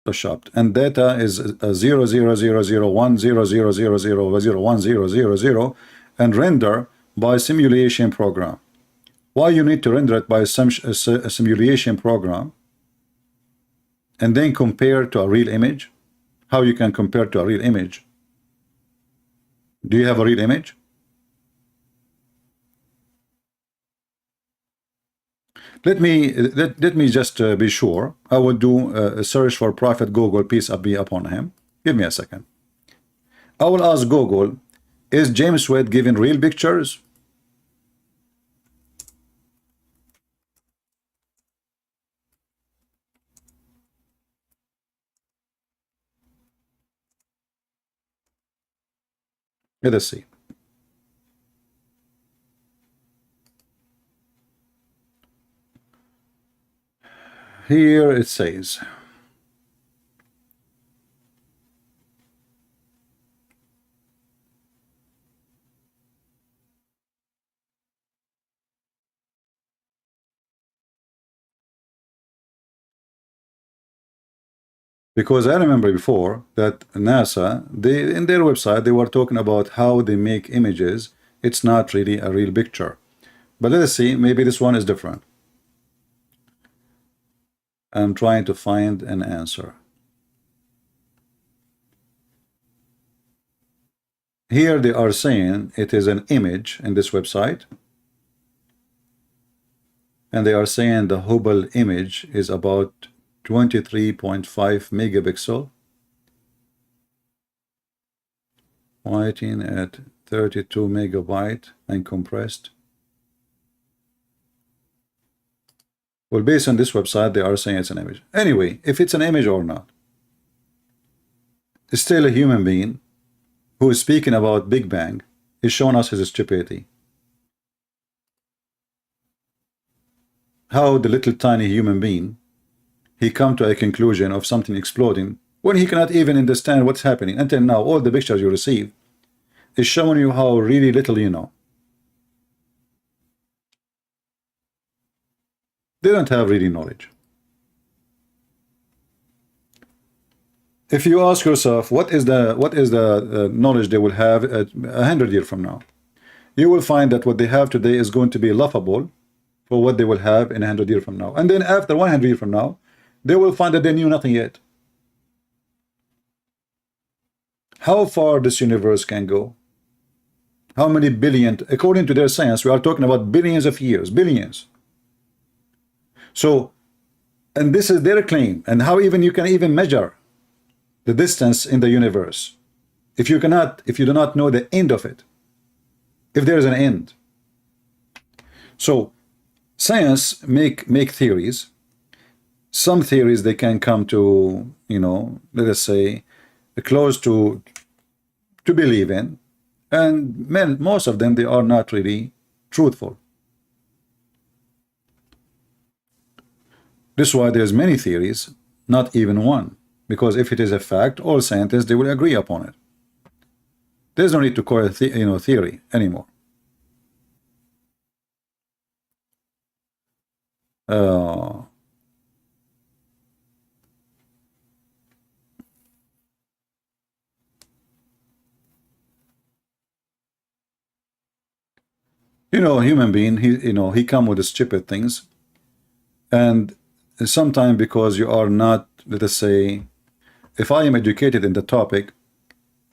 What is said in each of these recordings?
photoshopped, and data is 0, 0, 0, 0, 1, 0, 0, 0, 0, 1, 0, 0, 0, and render by simulation program. Why you need to render it by a simulation program and then compare to a real image? How you can compare to a real image? Do you have a real image? Let me just be sure. I will do a search for Prophet Google, peace be upon him. Give me a second. I will ask Google, is James Wade giving real pictures? Let us see. Here it says, because I remember before that NASA, they in their website, they were talking about how they make images. It's not really a real picture. But let us see, maybe this one is different. I'm trying to find an answer. Here they are saying it is an image in this website. And they are saying the Hubble image is about 23.5 megapixel, writing at 32 megabyte and compressed. Well, based on this website, they are saying it's an image. Anyway, if it's an image or not, it's still a human being who is speaking about Big Bang, is showing us his stupidity. How the little tiny human being, he come to a conclusion of something exploding when he cannot even understand what's happening. Until now, all the pictures you receive is showing you how really little you know. They don't have really knowledge. If you ask yourself what is the knowledge they will have 100 years from now, you will find that what they have today is going to be laughable for what they will have in 100 years from now. And then after 100 years from now, they will find that they knew nothing yet. How far this universe can go? How many billion? According to their science, we are talking about billions of years, billions. So, and this is their claim. And how even you can even measure the distance in the universe if you do not know the end of it, if there is an end. So science make theories. Some theories they can come to, you know, let us say close to believe in, and most of them they are not really truthful. This is why there's many theories, not even one, because if it is a fact, all scientists they will agree upon it. There's no need to call it theory anymore. You know, a human being, he come with the stupid things, and sometimes because you are not, let us say, if I am educated in the topic,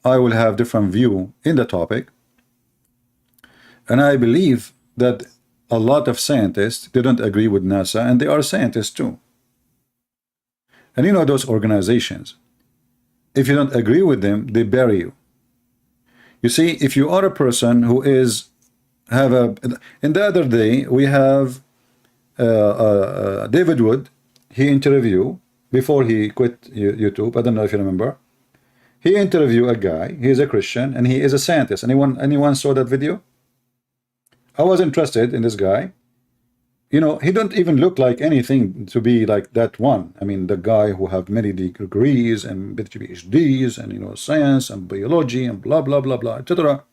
I will have different view in the topic, and I believe that a lot of scientists they don't agree with NASA, and they are scientists too. And you know those organizations, if you don't agree with them, they bury you. You see, if you are a person who is in the other day we have David Wood, he interviewed before he quit YouTube. I don't know if you remember. He interviewed a guy. He is a Christian and he is a scientist. Anyone saw that video? I was interested in this guy. You know, he don't even look like anything to be like that one. I mean, the guy who have many degrees and PhDs and, you know, science and biology and blah blah blah blah, etc.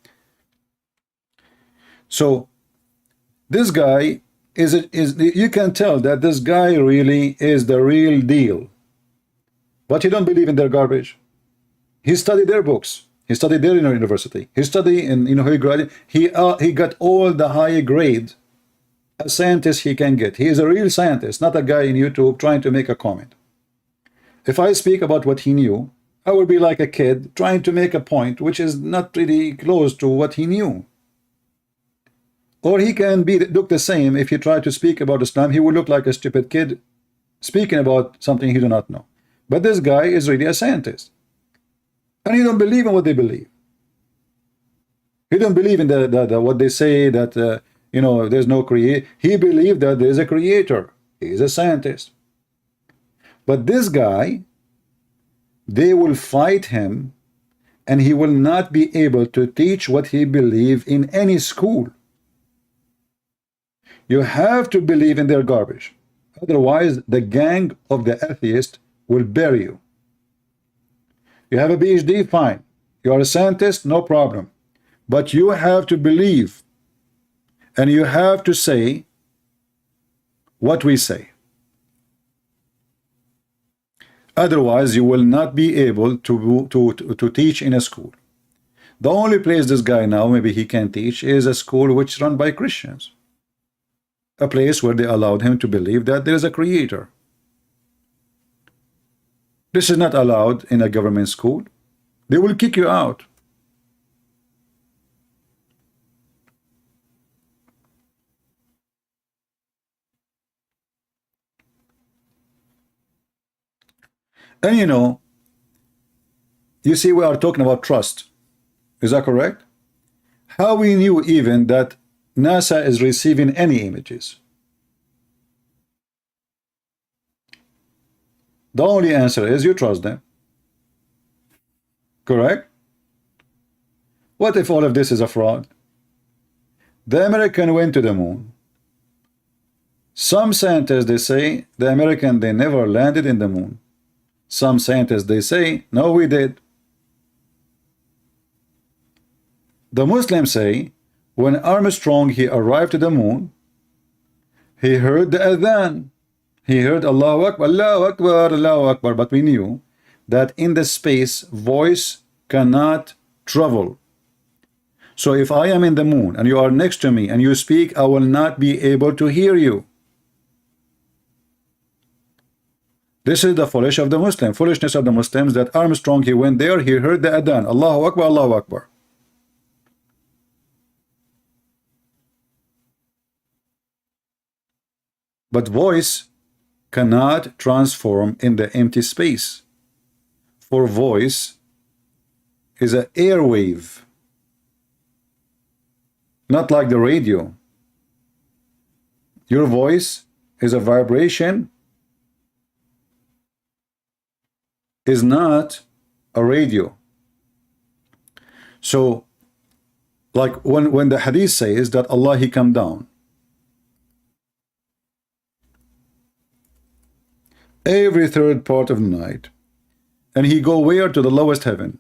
So this guy is you can tell that this guy really is the real deal. but he don't believe in their garbage. He studied their books. He studied their university. He studied in, he graduated. He got all the high grade a scientist he can get. He is a real scientist, not a guy in YouTube trying to make a comment. If I speak about what he knew, I will be like a kid trying to make a point which is not really close to what he knew. Or he can look the same. If you try to speak about Islam, he will look like a stupid kid speaking about something he do not know. But this guy is really a scientist. And he don't believe in what they believe. He don't believe in the what they say that there's no creator. He believed that there's a creator. He's a scientist. But this guy, they will fight him, and he will not be able to teach what he believes in any school. You have to believe in their garbage. Otherwise, the gang of the atheist will bury you. You have a PhD, fine. You are a scientist, no problem. But you have to believe, and you have to say what we say. Otherwise, you will not be able to teach in a school. The only place this guy now, maybe he can teach, is a school which is run by Christians. A place where they allowed him to believe that there is a creator. This is not allowed in a government school. They will kick you out. And you see, we are talking about trust. Is that correct? How we knew even that NASA is receiving any images? The only answer is you trust them. Correct? What if all of this is a fraud? The American went to the moon. Some scientists, they say, the American, they never landed in the moon. Some scientists, they say, no, we did. The Muslims say, when Armstrong, he arrived to the moon, he heard the adhan. He heard Allahu Akbar, Allahu Akbar, Allahu Akbar. But we knew that in the space, voice cannot travel. So if I am in the moon and you are next to me and you speak, I will not be able to hear you. This is the foolishness of the Muslims, that Armstrong, he went there, he heard the adhan, Allahu Akbar, Allahu Akbar. But voice cannot transform in the empty space. For voice is an airwave, not like the radio. Your voice is a vibration, is not a radio. So like when the hadith says that Allah, he come down every third part of the night, and he go where? To the lowest heaven.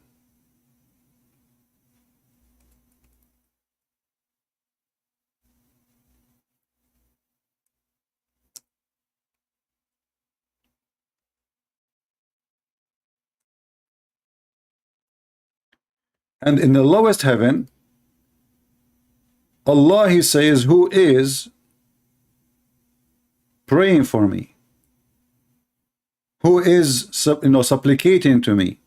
And in the lowest heaven, Allah, he says, who is praying for me? Who is supplicating to me?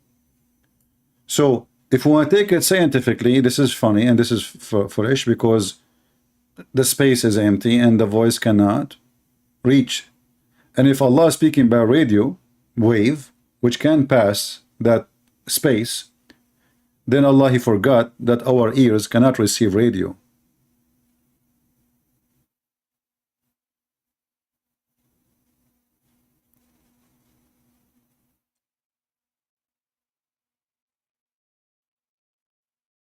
So if we want to take it scientifically, this is funny and this is foolish, because the space is empty and the voice cannot reach. And if Allah is speaking by radio wave, which can pass that space, then Allah, he forgot that our ears cannot receive radio.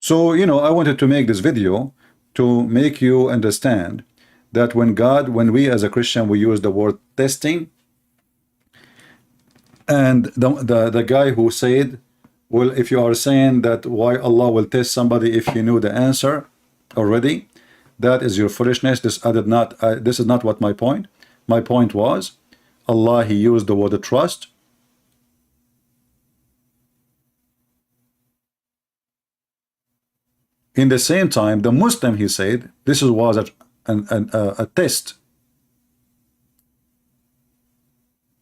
So, I wanted to make this video to make you understand that when we as a Christian, we use the word testing, and the guy who said, well, if you are saying that why Allah will test somebody if you knew the answer already, that is your foolishness. This is not what my point. My point was, Allah, he used the word trust, In the same time, the Muslim, he said, this was a test.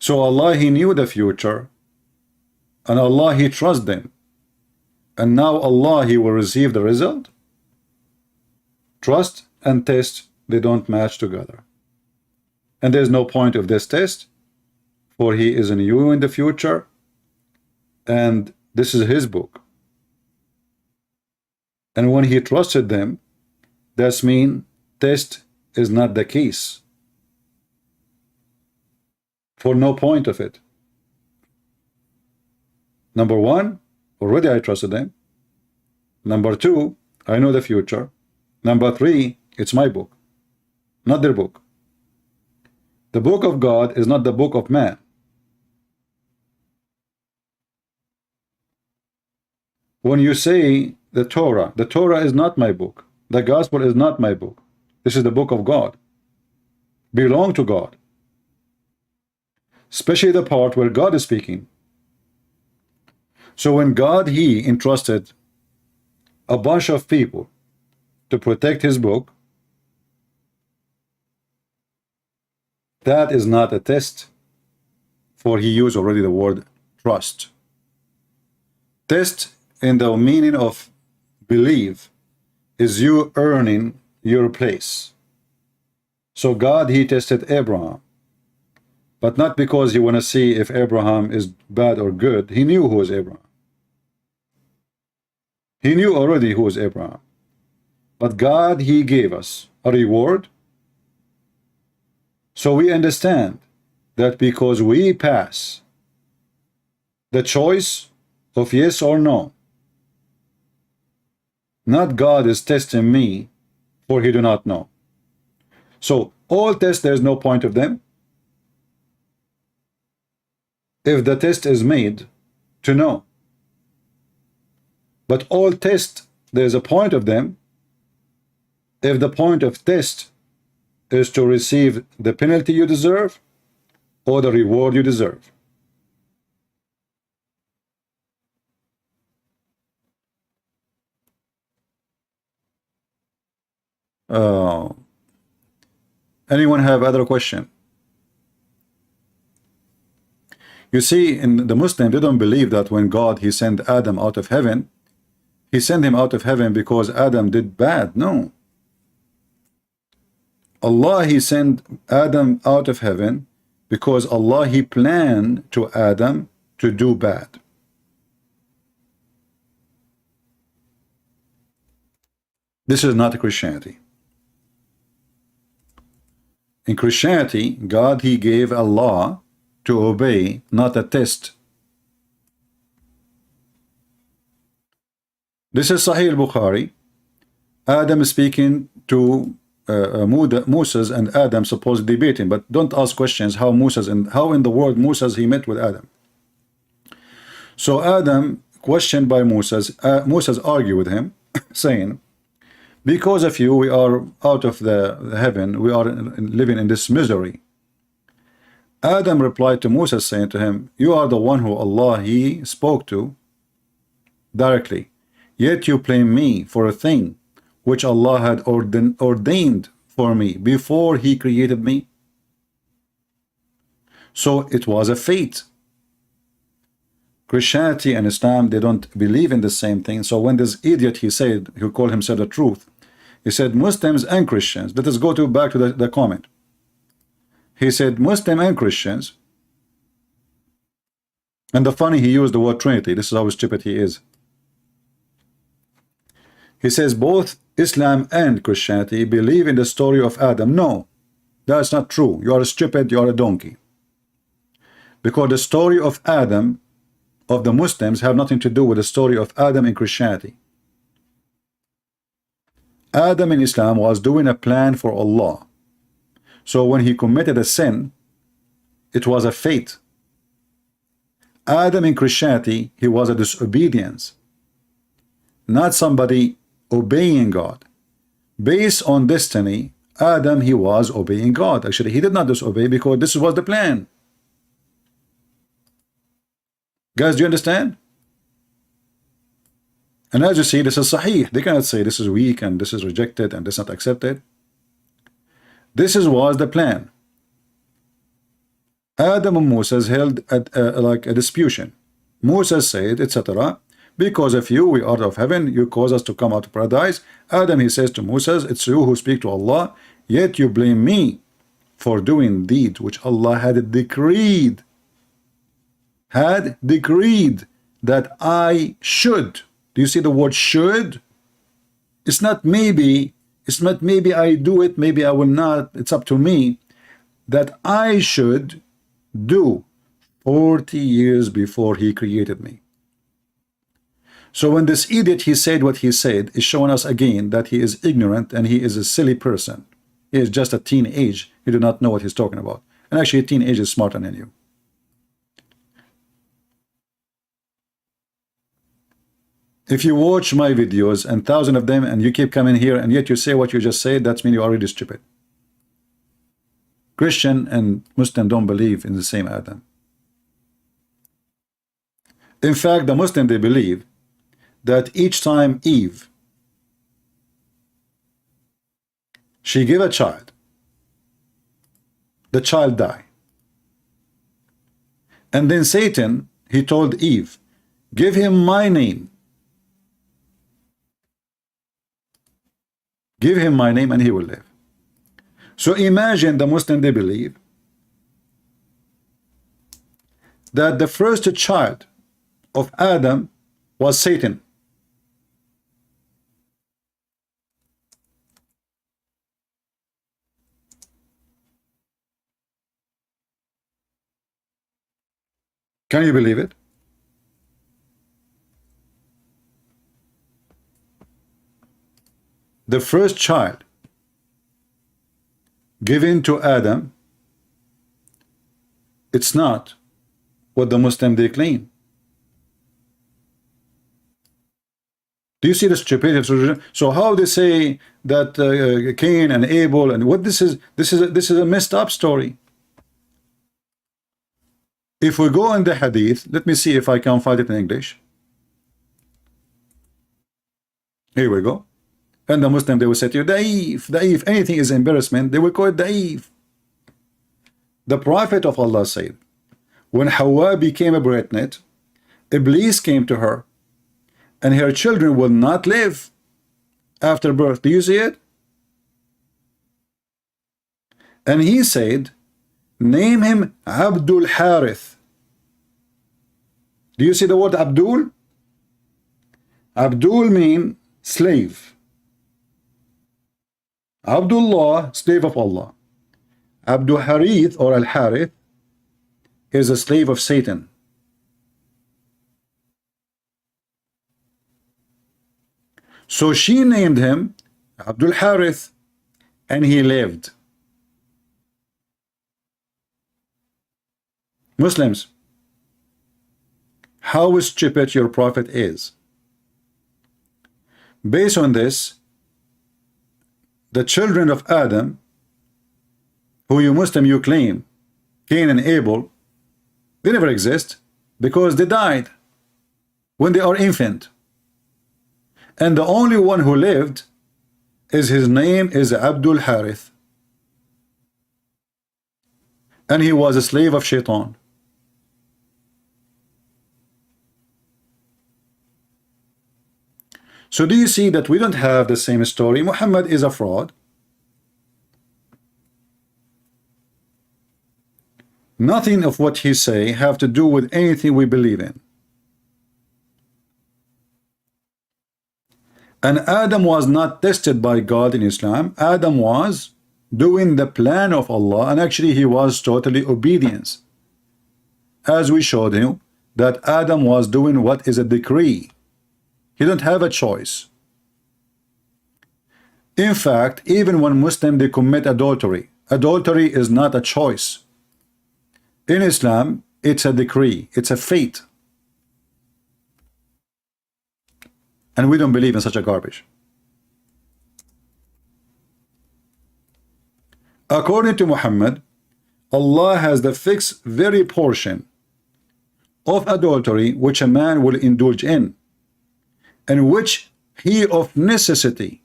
So Allah, he knew the future, and Allah, he trusts them. And now Allah, he will receive the result. Trust and test, they don't match together. And there's no point of this test, for he is in you in the future, and this is his book. And when he trusted them, that's mean test is not the case. For no point of it. Number one, already I trusted them. Number two, I know the future. Number three, it's my book, not their book. The book of God is not the book of man. When you say the Torah is not my book. The gospel is not my book. This is the book of God. Belong to God. Especially the part where God is speaking. So when God, he entrusted a bunch of people to protect his book, that is not a test, for he used already the word trust. Test in the meaning of believe is you earning your place. So God, he tested Abraham, but not because he want to see if Abraham is bad or good. He knew who was Abraham. He knew already who was Abraham. But God, he gave us a reward. So we understand that because we pass the choice of yes or no, not God is testing me, for he do not know. So all tests, there's no point of them. If the test is made to know. But all tests, there's a point of them. If the point of test is to receive the penalty you deserve or the reward you deserve. Anyone have other question? You see, in the Muslim, they don't believe that when God, he sent Adam out of heaven, he sent him out of heaven because Adam did bad. No. Allah, he sent Adam out of heaven because Allah, he planned to Adam to do bad. This is not Christianity. In Christianity, God, he gave a law to obey, not a test. This is Sahih al-Bukhari. Adam is speaking to Moses, and Adam supposedly debating, but don't ask questions how Moses and how in the world Moses he met with Adam. So Adam, questioned by Moses, Moses argued with him, saying, because of you we are out of the heaven, we are living in this misery. Adam replied to Moses, saying to him, you are the one who Allah he spoke to directly, yet you blame me for a thing which Allah had ordained for me before he created me. So it was a fate. Christianity and Islam, they don't believe in the same thing. So when this idiot, he said, he called himself the truth, he said Muslims and Christians. Let us go back to the comment. He said Muslim and Christians, and the funny, he used the word Trinity. This is how stupid he is. He says both Islam and Christianity believe in the story of Adam. No, that's not true. You are stupid, you are a donkey. Because the story of Adam of the Muslims have nothing to do with the story of Adam in Christianity. Adam in Islam was doing a plan for Allah. So when he committed a sin, it was a fate. Adam in Christianity, he was a disobedience, not somebody obeying God. Based on destiny, Adam, he was obeying God. Actually, he did not disobey because this was the plan. Guys, do you understand? And as you see, this is sahih. They cannot say this is weak and this is rejected and this is not accepted. This was the plan. Adam and Moses held like a disputation. Moses said, etc. Because of you, we are out of heaven. You cause us to come out of paradise. Adam, he says to Moses, it's you who speak to Allah. Yet you blame me for doing deeds which Allah had decreed. That I should. Do you see the word should? It's not maybe. It's not maybe I do it, maybe I will not. It's up to me. That I should do 40 years before he created me. So when this idiot, he said what he said, is showing us again that he is ignorant and he is a silly person. He is just a teenage. He do not know what he's talking about. And actually, a teenage is smarter than you. If you watch my videos and thousands of them and you keep coming here and yet you say what you just said, that's mean you're already stupid. Christian and Muslim don't believe in the same Adam. In fact, the Muslim, they believe that each time Eve, she gave a child, the child died. And then Satan, he told Eve, give him my name. Give him my name and he will live. So imagine the Muslim, they believe that the first child of Adam was Satan. Can you believe it? The first child given to Adam, it's not what the Muslim they claim. Do you see the stupidity of religion? So how they say that Cain and Abel and what this is a messed up story. If we go in the hadith, let me see if I can find it in English. Here we go. And the Muslim, they will say to you, da'if, da'if. Anything is embarrassment, they will call it da'if. The Prophet of Allah said, when Hawa became pregnant, Iblis came to her, and her children will not live after birth. Do you see it? And he said, name him Abdul Harith. Do you see the word Abdul? Abdul means slave. Abdullah, slave of Allah. Abdul Harith or Al Harith is a slave of Satan. So she named him Abdul Harith, and he lived. Muslims, how stupid your prophet is. Based on this, the children of Adam, who you Muslim you claim, Cain and Abel, they never exist because they died when they are infant. And the only one who lived is his name is Abdul Harith. And he was a slave of Shaitan. So do you see that we don't have the same story? Muhammad is a fraud. Nothing of what he say have to do with anything we believe in. And Adam was not tested by God in Islam. Adam was doing the plan of Allah, and actually he was totally obedience. As we showed you, that Adam was doing what is a decree. He don't have a choice. In fact, even when Muslims they commit adultery, adultery is not a choice. In Islam, it's a decree, it's a fate. And we don't believe in such a garbage. According to Muhammad, Allah has the fixed very portion of adultery which a man will indulge in. and which he of necessity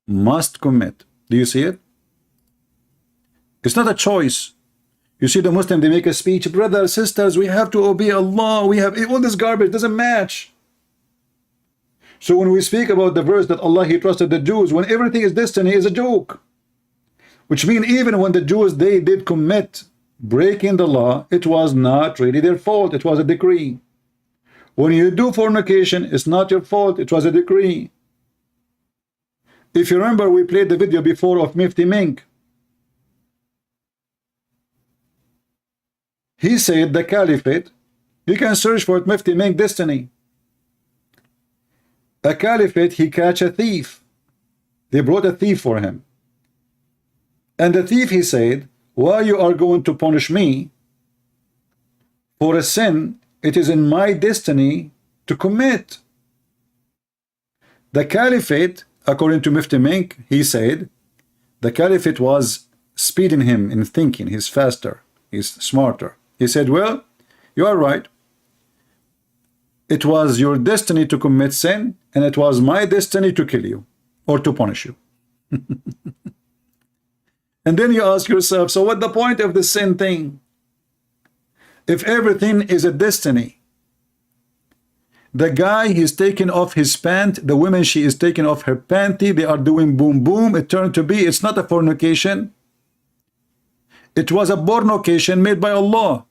must commit. Do you see it? It's not a choice. You see the Muslim, they make a speech, brothers, sisters, we have to obey Allah. We have all this garbage, doesn't match. So when we speak about the verse that Allah, he trusted the Jews, when everything is destiny, is a joke. Which means even when the Jews, they did commit breaking the law, it was not really their fault. It was a decree. When you do fornication, it's not your fault. It was a decree. If you remember, we played the video before of Mufti Mink. He said the caliphate, you can search for it, Mufti Mink destiny. A caliphate, he catch a thief. They brought a thief for him. And the thief, he said, why you are going to punish me for a sin it is in my destiny to commit? The caliphate, according to Mufti Mink, he said, the caliphate was speeding him in thinking. He's faster, he's smarter. He said, well, you are right. It was your destiny to commit sin, and it was my destiny to kill you or to punish you. And then you ask yourself, so what the point of the sin thing? If everything is a destiny, the guy, he's taking off his pant, the woman, she is taking off her panty, they are doing boom boom, it turned to be, it's not a fornication. It was a bornocation made by Allah.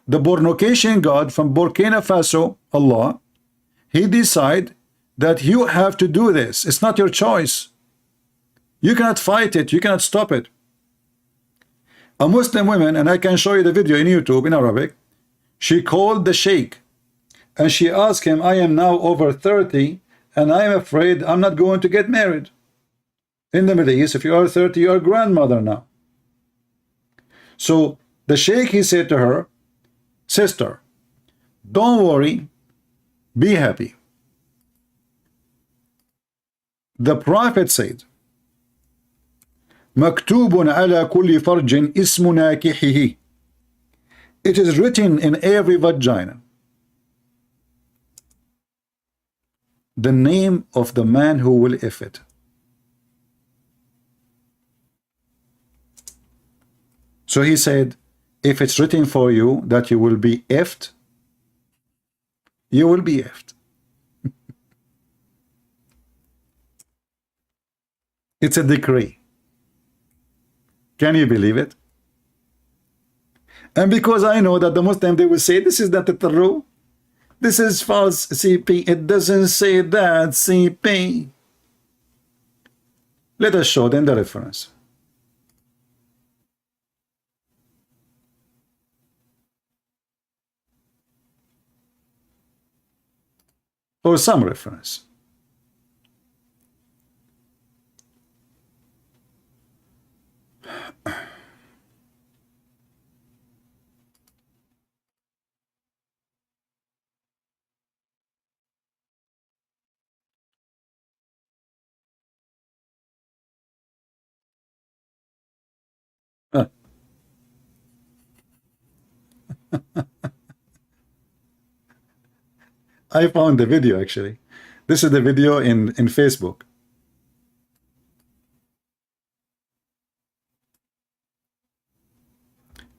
The bornocation God from Burkina Faso, Allah, he decide that you have to do this. It's not your choice. You cannot fight it. You cannot stop it. A Muslim woman, and I can show you the video in YouTube in Arabic, she called the sheikh and she asked him, I am now over 30 and I am afraid I'm not going to get married. In the Middle East, if you are 30, you are a grandmother now. So the sheikh, he said to her, sister, don't worry, be happy. The Prophet said, مكتوب على كل فرج اسم ناكحه. It is written in every vagina the name of the man who will if it. So he said, if it's written for you that you will be effed, you will be effed. It's a decree. Can you believe it? And because I know that the Muslim, they will say, this is not true. This is false, CP. It doesn't say that, CP. Let us show them the reference. Or some reference. I found the video actually. This is the video in Facebook.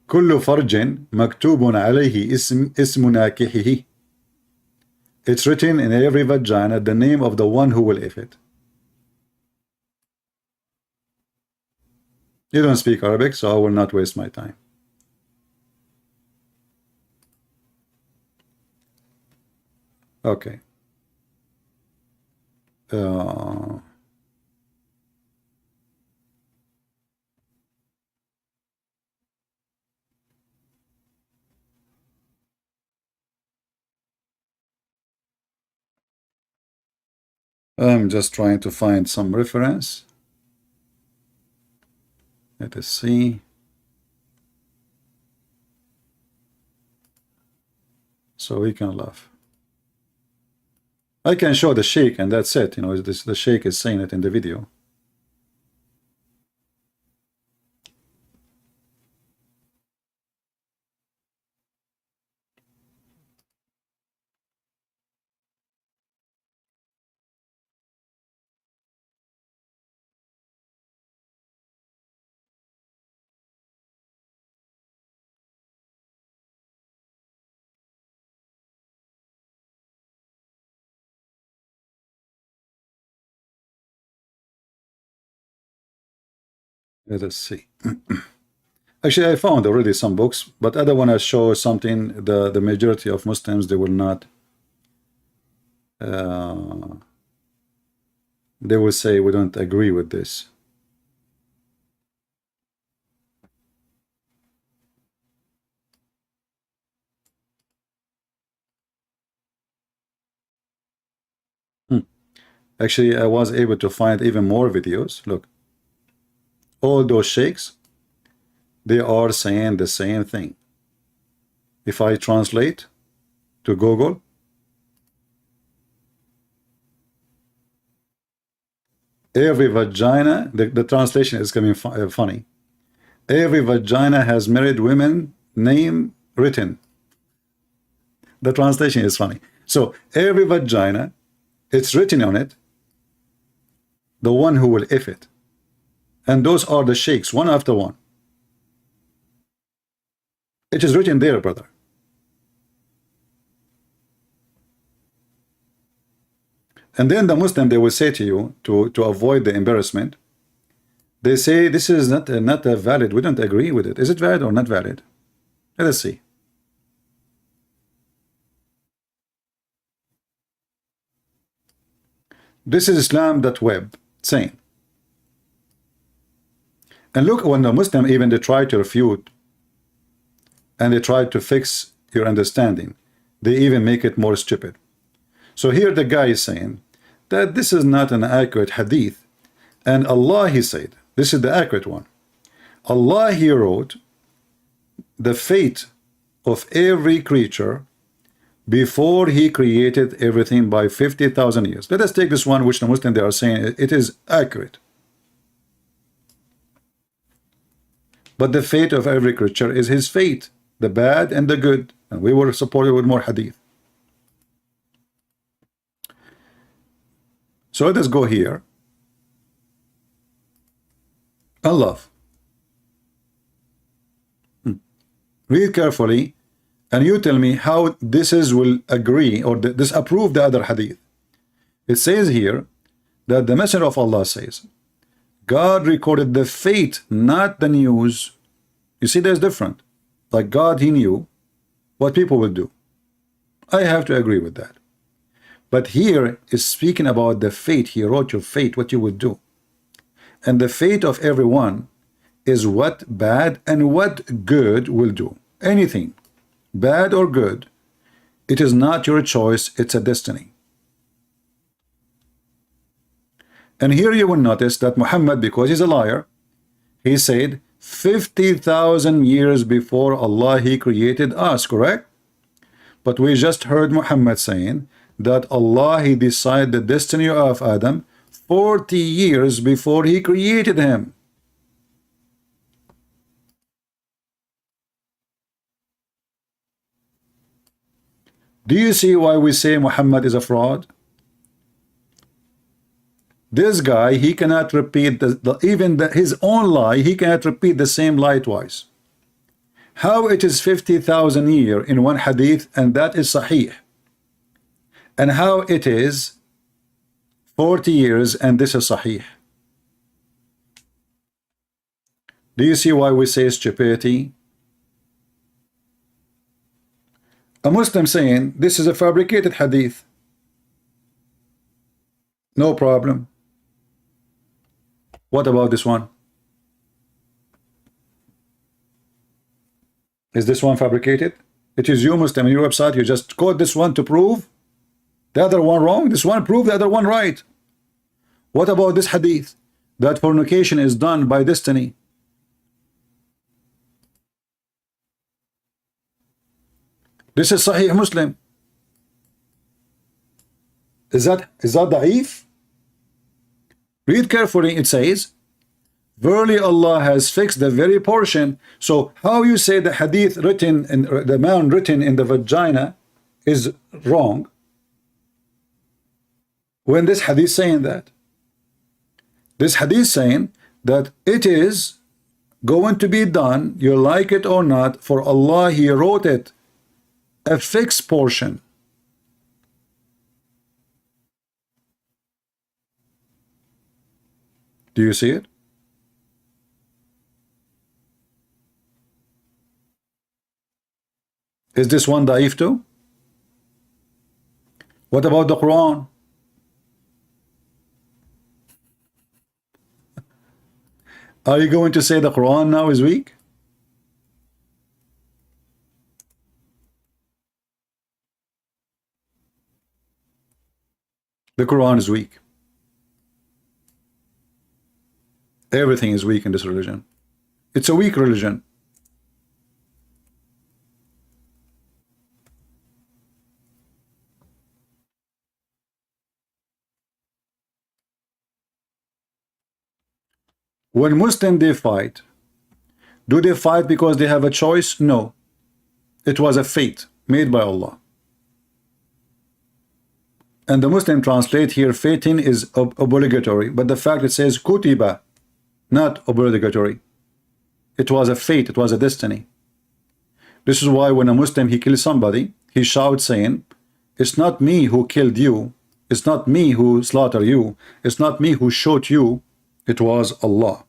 كل فرج مكتوب عليه اسم ناكحه. It's written in every vagina the name of the one who will if it. You don't speak Arabic, so I will not waste my time. Okay. I'm just trying to find some reference. Let us see. So we can laugh. I can show the sheikh and that's it. You know, the sheikh is saying it in the video. Let us see. Actually, I found already some books, but I don't want to show something the majority of Muslims they will not. Uh, they will say we don't agree with this. Actually, I was able to find even more videos. Look, all those sheikhs, they are saying the same thing. If I translate to Google, every vagina, the translation is coming funny. Every vagina has married women name written. The translation is funny. So every vagina, it's written on it, the one who will if it. And those are the sheikhs, one after one. It is written there, brother. And then the Muslim, they will say to you, to avoid the embarrassment, they say this is not a valid, we don't agree with it. Is it valid or not valid? Let us see. This is Islam.web saying. And look, when the Muslim even they try to refute and they try to fix your understanding, they even make it more stupid. So here the guy is saying that this is not an accurate hadith. And Allah, he said, this is the accurate one. Allah, he wrote the fate of every creature before he created everything by 50,000 years. Let us take this one, which the Muslim they are saying it is accurate. But the fate of every creature is his fate, the bad and the good. And we were supported with more hadith. So let us go here. Allah. Read carefully, and you tell me how this will agree or disapprove the other hadith. It says here that the Messenger of Allah says, God recorded the fate, not the news. You see, there's different. Like God, he knew what people will do. I have to agree with that. But here is speaking about the fate. He wrote your fate, what you would do. And the fate of everyone is what bad and what good will do. Anything, bad or good, it is not your choice, it's a destiny. And here you will notice that Muhammad, because he's a liar, he said 50,000 years before Allah, he created us, correct? But we just heard Muhammad saying that Allah, he decided the destiny of Adam 40 years before he created him. Do you see why we say Muhammad is a fraud? This guy, he cannot repeat his own lie. He cannot repeat the same lie twice. How it is 50,000 years in one hadith, and that is sahih, and how it is 40 years and this is sahih. Do you see why we say stupidity? A Muslim saying this is a fabricated hadith, no problem. What about this one? Is this one fabricated? It is you, Muslim, in your website, you just quote this one to prove the other one wrong. This one prove the other one right. What about this hadith that fornication is done by destiny? This is Sahih Muslim. Is that da'if? Read carefully. It says, verily Allah has fixed the very portion. So how you say the hadith written in the man written in the vagina is wrong when this hadith saying that? This hadith saying that it is going to be done, you like it or not, for Allah, he wrote it, a fixed portion. Do you see it? Is this one da'if too? What about the Quran? Are you going to say the Quran now is weak? The Quran is weak. Everything is weak in this religion. It's a weak religion. When Muslims they fight, do they fight because they have a choice? No. It was a fate made by Allah. And the Muslim translate here, fating is obligatory, but the fact it says kutiba, not obligatory. It was a fate, it was a destiny. This is why when a Muslim he kills somebody, he shouts saying, it's not me who killed you, it's not me who slaughtered you, it's not me who shot you, it was Allah.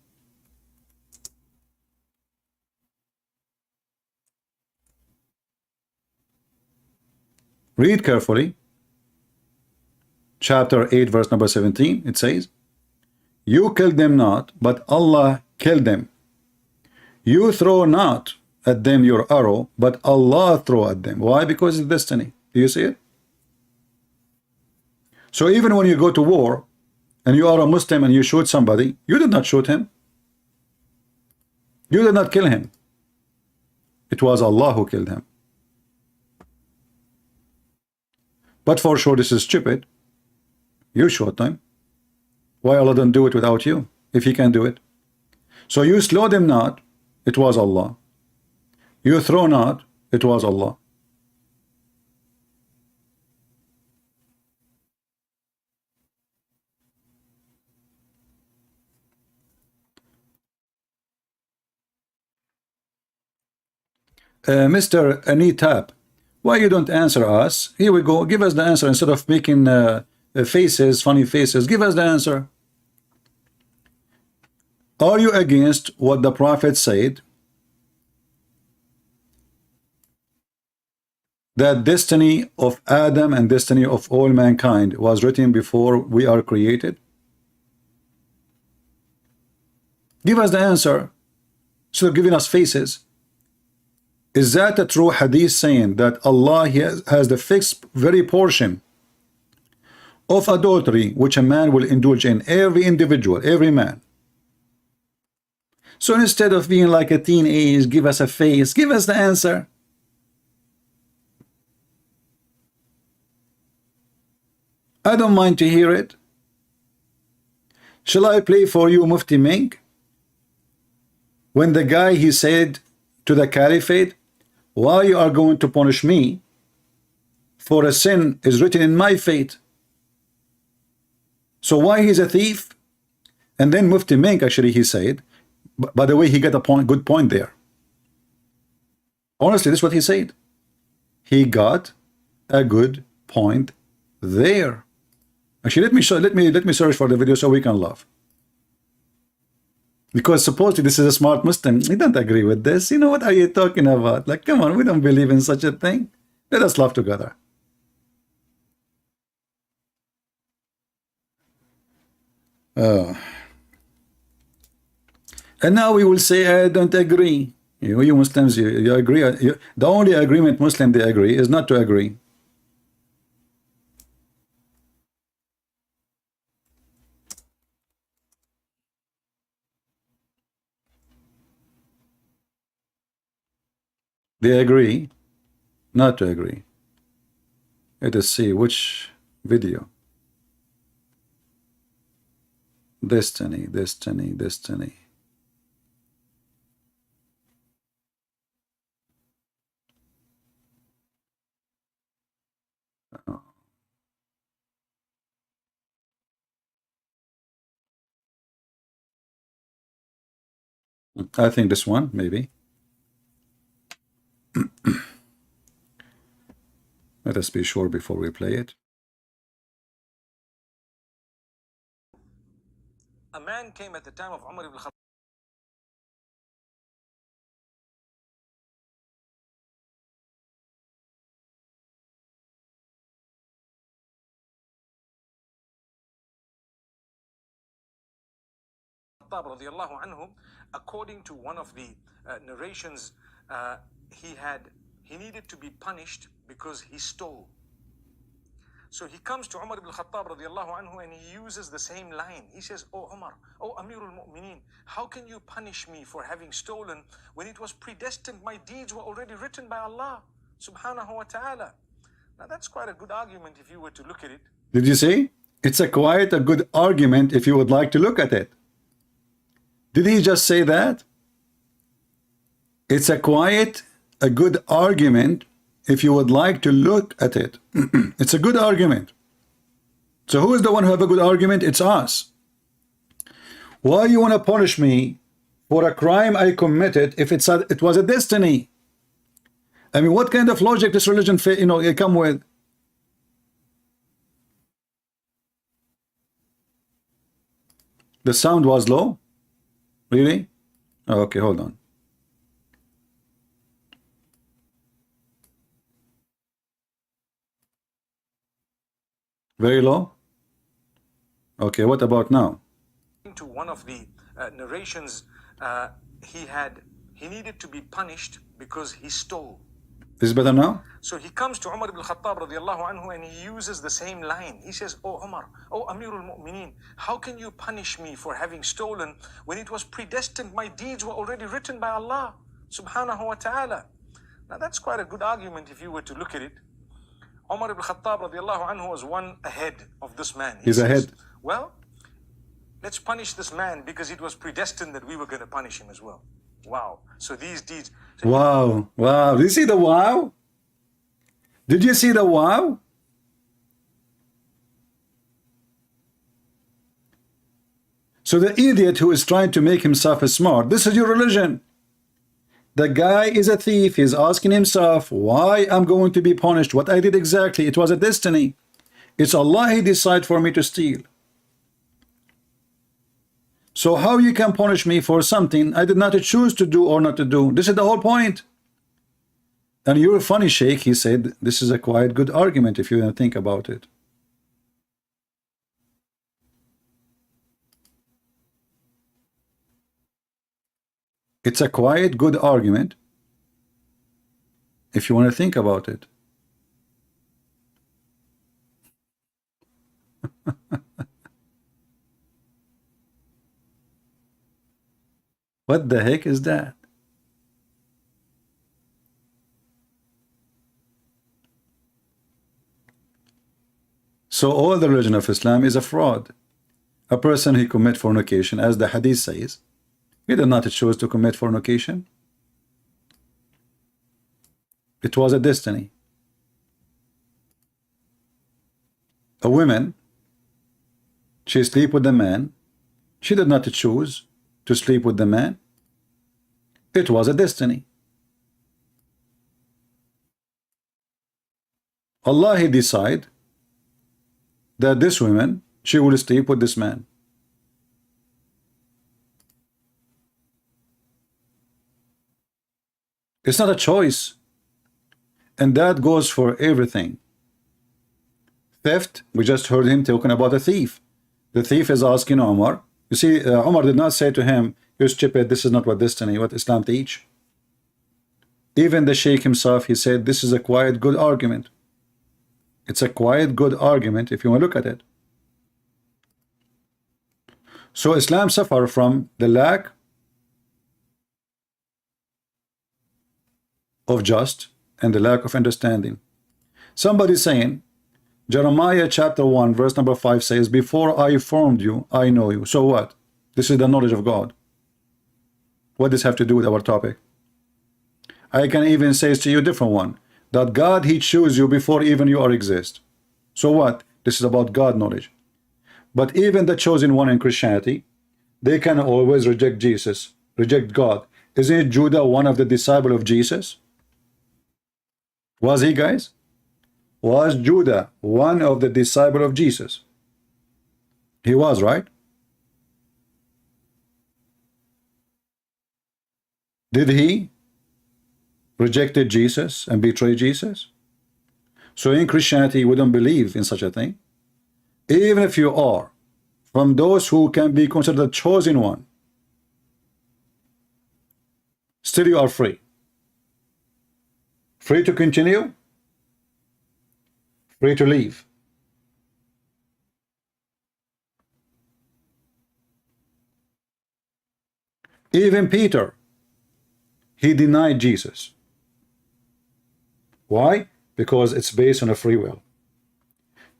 Read carefully. Chapter 8 verse number 17, it says, you killed them not, but Allah killed them. You throw not at them your arrow, but Allah throw at them. Why? Because it's destiny. Do you see it? So even when you go to war and you are a Muslim and you shoot somebody, you did not shoot him. You did not kill him. It was Allah who killed him. But for sure this is stupid. You shot them. Why Allah don't do it without you, if He can do it? So you slow them not, it was Allah. You throw not, it was Allah. Mr. Anitab, why you don't answer us? Here we go. Give us the answer instead of making faces, funny faces. Give us the answer. Are you against what the Prophet said? That destiny of Adam and destiny of all mankind was written before we are created? Give us the answer. So giving us faces. Is that a true hadith saying that Allah has the fixed very portion of adultery which a man will indulge in, every individual, every man? So instead of being like a teenage, give us a face, give us the answer. I don't mind to hear it. Shall I play for you Mufti Mink? When the guy he said to the caliphate, why you are going to punish me for a sin is written in my fate? So why he's a thief? And then Mufti Mink actually he said, by the way, he got a good point there. Honestly, this is what he said. He got a good point there. Actually, let me search for the video so we can laugh. Because supposedly this is a smart Muslim. He don't agree with this. You know, what are you talking about? Like, come on, we don't believe in such a thing. Let us laugh together. And now we will say, I don't agree. You Muslims, you agree. The only agreement Muslim they agree is not to agree. They agree not to agree. Let us see which video. Destiny, destiny, destiny. I think this one, maybe. Let us be sure before we play it. A man came at the time of Umar ibn Khattab. Khattab radiallahu anhu, according to one of the narrations, he needed to be punished because he stole. So he comes to Umar ibn Khattab radiallahu anhu and he uses the same line. He says, "Oh Umar, oh Amirul Mu'mineen, how can you punish me for having stolen when it was predestined? My deeds were already written by Allah subhanahu wa ta'ala." Now that's quite a good argument if you were to look at it. Did you see? It's quite a good argument if you would like to look at it. Did he just say that? It's quite a good argument if you would like to look at it. It's a good argument. So who is the one who have a good argument? It's us. Why you want to punish me for a crime I committed if it was a destiny? I mean, what kind of logic this religion, come with? The sound was low? Really? Oh, okay, hold on. Very low? Okay, what about now? To one of the narrations, he needed to be punished because he stole. Is it better now? So he comes to Umar ibn Khattab radiallahu anhu and he uses the same line. He says, "Oh Umar, oh Amirul Mu'mineen, how can you punish me for having stolen when it was predestined? My deeds were already written by Allah subhanahu wa ta'ala." Now that's quite a good argument if you were to look at it. Umar ibn Khattab radiallahu anhu was one ahead of this man. He's ahead. Well, let's punish this man because it was predestined that we were going to punish him as well. Wow. So these deeds. Wow. Wow. Did you see the wow? Did you see the wow? So the idiot who is trying to make himself smart, this is your religion. The guy is a thief. He's asking himself, why I'm going to be punished? What I did exactly? It was a destiny. It's Allah He decided for me to steal. So how you can punish me for something I did not choose to do or not to do? This is the whole point. And you're a funny sheikh, he said, this is a quite good argument if you think about it. It's a quite good argument if you want to think about it. What the heck is that? So all the religion of Islam is a fraud. A person who commits fornication, as the hadith says, he did not choose to commit fornication. It was a destiny. A woman, she sleep with a man. She did not choose to sleep with the man. It was a destiny. Allah He decide that this woman, she will sleep with this man. It's not a choice. And that goes for everything. Theft, we just heard him talking about a thief. The thief is asking Omar. You see, Omar did not say to him, "You stupid, this is not what destiny, what Islam teach." Even the sheikh himself, he said, this is a quite good argument. It's a quite good argument if you want to look at it. So Islam suffer from the lack of just and the lack of understanding. Somebody saying, Jeremiah chapter 1 verse number 5 says, "Before I formed you, I know you." So what? This is the knowledge of God. What does this have to do with our topic? I can even say to you a different one, that God He chose you before even you are exist. So what? This is about God knowledge. But even the chosen one in Christianity, they can always reject Jesus, reject God. Isn't Judah one of the disciples of Jesus? Was he, guys? Was Judah one of the disciples of Jesus? He was, right? Did he rejected Jesus and betray Jesus? So in Christianity, we don't believe in such a thing. Even if you are from those who can be considered the chosen one, Still you are free. Free to continue, free to leave. Even Peter, he denied Jesus. Why? Because it's based on a free will.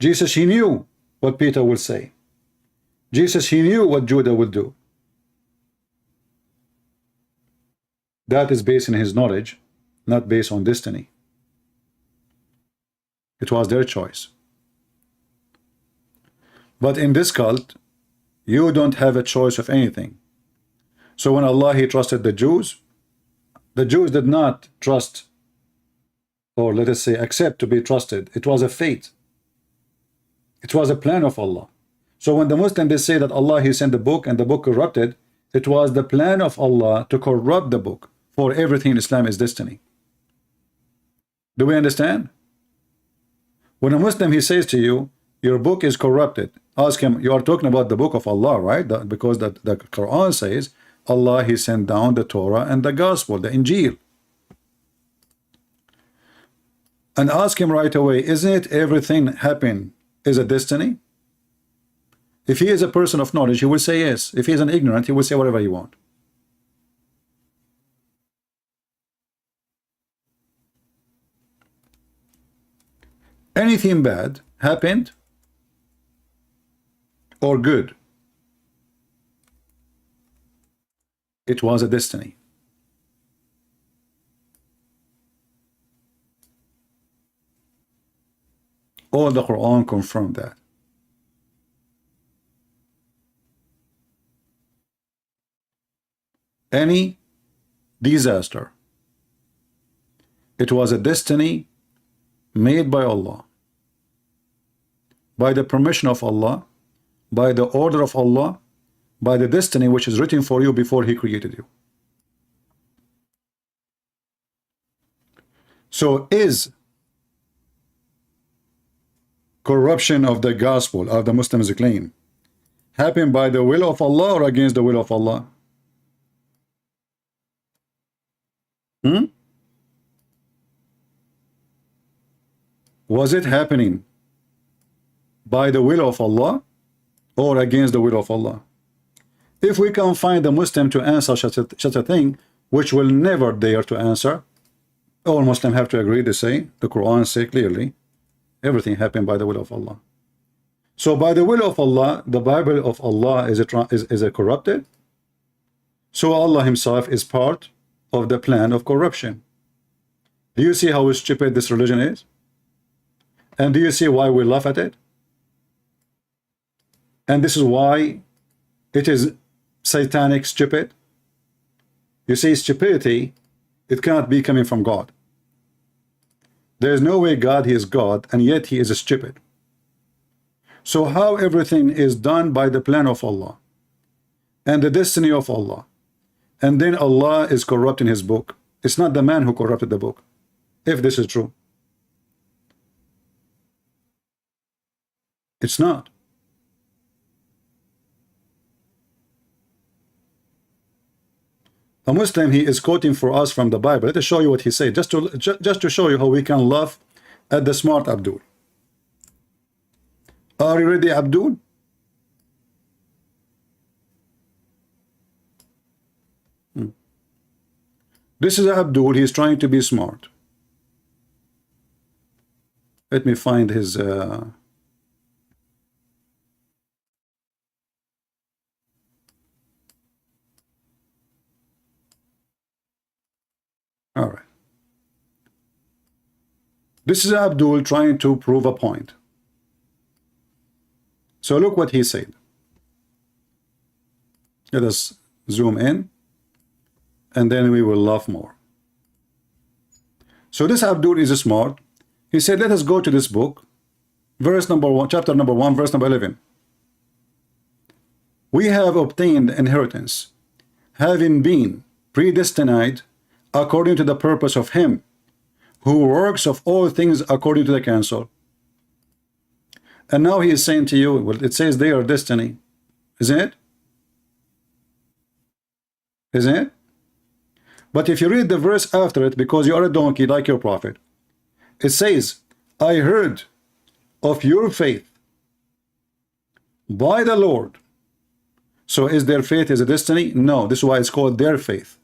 Jesus, he knew what Peter would say. Jesus, he knew what Judah would do. That is based on his knowledge, not based on destiny. It was their choice. But in this cult, you don't have a choice of anything. So when Allah, he trusted the Jews did not trust, or let us say accept to be trusted. It was a fate. It was a plan of Allah. So when the Muslims, they say that Allah, he sent the book and the book corrupted, it was the plan of Allah to corrupt the book. For everything in Islam is destiny. Do we understand? When a Muslim, he says to you, your book is corrupted, ask him, you are talking about the book of Allah, right? Because the Quran says Allah, he sent down the Torah and the Gospel, the Injil. And ask him right away, isn't it everything happen is a destiny? If he is a person of knowledge, he will say yes. If he is an ignorant, he will say whatever he wants. Anything bad happened or good, it was a destiny. All the Quran confirmed that. Any disaster, it was a destiny made by Allah, by the permission of Allah, by the order of Allah, by the destiny which is written for you before he created you. So is corruption of the gospel of the Muslims claim happen by the will of Allah or against the will of Allah? Was it happening by the will of Allah or against the will of Allah? If we can find a Muslim to answer such a thing, which will never dare to answer, all Muslims have to agree to say, the Quran says clearly, everything happened by the will of Allah. So by the will of Allah, the Bible of Allah is a corrupted. So Allah himself is part of the plan of corruption. Do you see how stupid this religion is? And do you see why we laugh at it? And this is why it is satanic stupid. You see, stupidity, it cannot be coming from God. There is no way God, he is God, and yet he is stupid. So how everything is done by the plan of Allah and the destiny of Allah, and then Allah is corrupting his book. It's not the man who corrupted the book, if this is true. It's not. A Muslim, he is quoting for us from the Bible. Let us show you what he said, just to show you how we can laugh at the smart Abdul. Are you ready, Abdul? This is Abdul. He is trying to be smart. Let me find his... All right. This is Abdul trying to prove a point. So look what he said. Let us zoom in, and then we will laugh more. So this Abdul is smart. He said, let us go to this book, verse number 1, chapter number 1, verse number 11. We have obtained inheritance, having been predestined according to the purpose of him who works of all things according to the counsel. And now he is saying to you, well, it says they are destiny. Isn't it? Isn't it? But if you read the verse after it, because you are a donkey like your prophet, it says, I heard of your faith by the Lord. So is their faith is a destiny? No, this is why it's called their faith.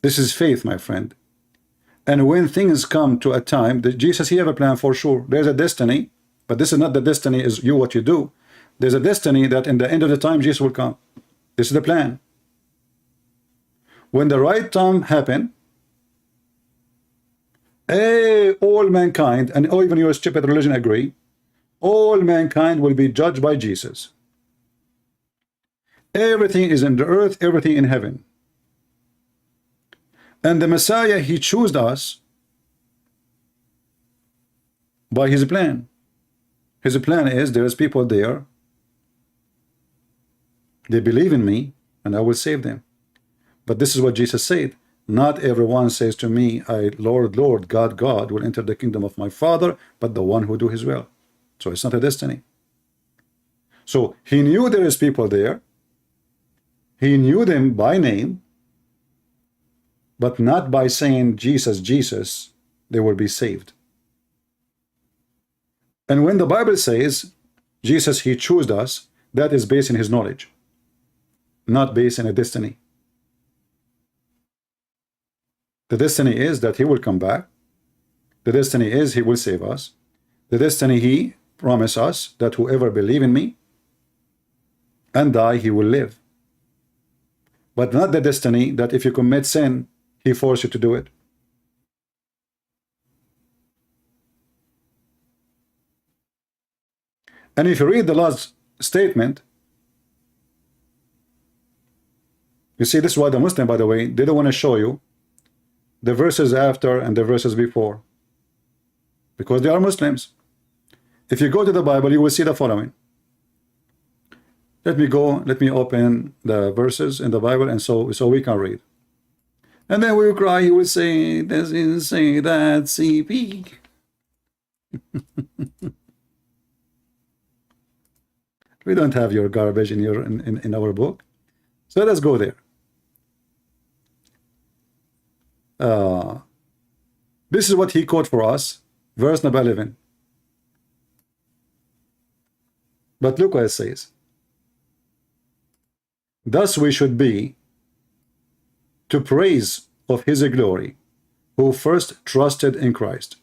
This is faith, my friend. And when things come to a time that Jesus, he have a plan for sure. There's a destiny, but this is not the destiny is you what you do. There's a destiny that in the end of the time Jesus will come. This is the plan. When the right time happen, all mankind, and even your stupid religion agree, all mankind will be judged by Jesus. Everything is in the earth, everything in heaven. And the Messiah, he chose us by his plan. His plan is there is people there, they believe in me, and I will save them. But this is what Jesus said. Not everyone says to me, Lord, Lord, God, God, will enter the kingdom of my Father, but the one who do his will. So it's not a destiny. So he knew there is people there. He knew them by name, but not by saying Jesus, Jesus, they will be saved. And when the Bible says Jesus, he chose us, that is based in his knowledge, not based in a destiny. The destiny is that he will come back. The destiny is he will save us. The destiny he promised us that whoever believe in me and die, he will live. But not the destiny that if you commit sin, he forced you to do it. And if you read the last statement, you see this is why the Muslim, by the way, they don't want to show you the verses after and the verses before, because they are Muslims. If you go to the Bible, you will see the following. Let me open the verses in the Bible, and so we can read. And then we will cry, he will say this is say that CP. We don't have your garbage in your in our book. So let's go there. This is what he quote for us, verse number 11. But look what it says. Thus we should be to praise of his glory, who first trusted in Christ,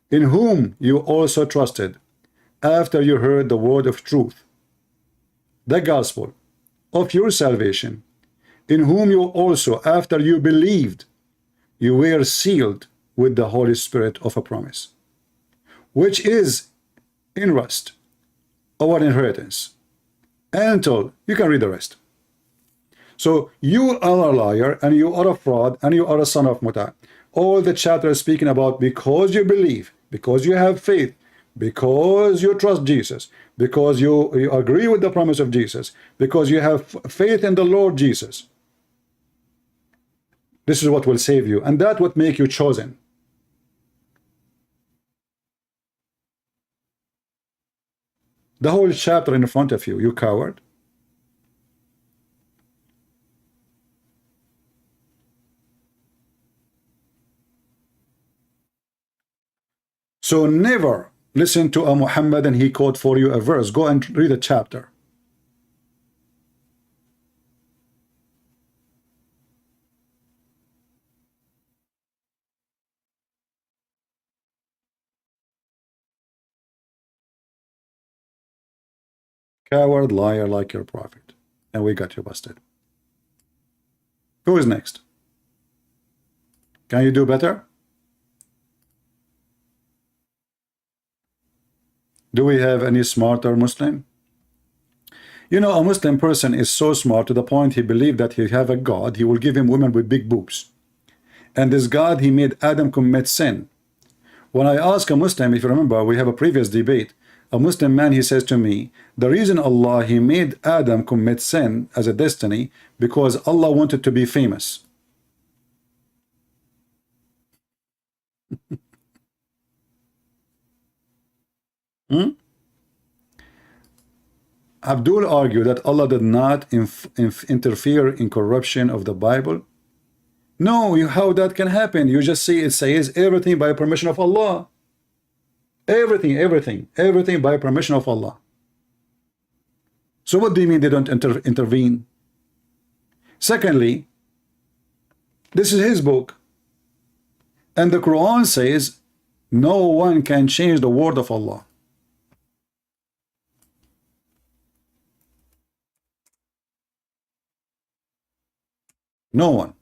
in whom you also trusted, after you heard the word of truth, the gospel of your salvation, in whom you also, after you believed, you were sealed with the Holy Spirit of a promise, which is in rest, our inheritance, until you can read the rest. So you are a liar, and you are a fraud, and you are a son of Muta. All the chapter is speaking about because you believe, because you have faith, because you trust Jesus, because you agree with the promise of Jesus, because you have faith in the Lord Jesus. This is what will save you, and that would make you chosen. The whole chapter in front of you, you coward. So never listen to a Muhammad and he quote for you a verse. Go and read a chapter. Coward, liar like your prophet. And we got you busted. Who is next? Can you do better? Do we have any smarter Muslim? You know, a Muslim person is so smart to the point he believed that he have a God, he will give him women with big boobs. And this God, he made Adam commit sin. When I ask a Muslim, if you remember, we have a previous debate, a Muslim man, he says to me, the reason Allah, he made Adam commit sin as a destiny, because Allah wanted to be famous. Abdul argued that Allah did not interfere in corruption of the Bible. No, how that can happen? You just see it says everything by permission of Allah. Everything by permission of Allah. So what do you mean they don't intervene? Secondly, this is his book, and the Quran says no one can change the word of Allah. No one.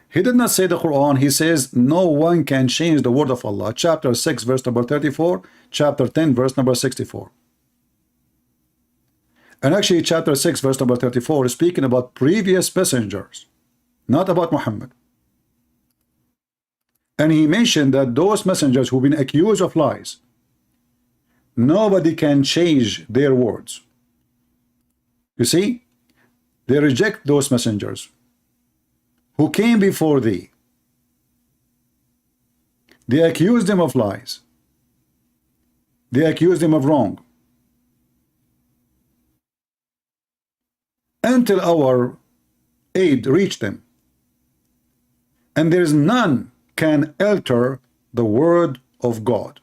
He did not say the Quran. He says no one can change the word of Allah. Chapter 6 verse number 34, chapter 10 verse number 64. And actually chapter 6 verse number 34 is speaking about previous messengers, not about Muhammad. And he mentioned that those messengers who've been accused of lies, nobody can change their words. You see, they reject those messengers who came before thee. They accused them of lies. They accused them of wrong. Until our aid reached them. And there is none can alter the word of God.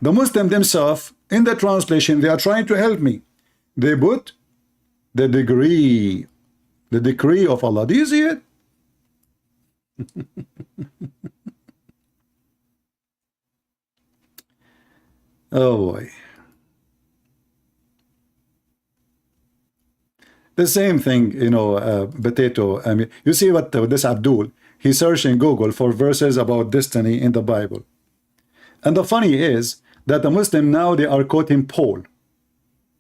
The Muslim themselves, in the translation, they are trying to help me. They put the decree of Allah. Do you see it? Oh boy. The same thing, you know, potato. I mean, you see what this Abdul, he searched in Google for verses about destiny in the Bible. And the funny is that the Muslim now, they are quoting Paul.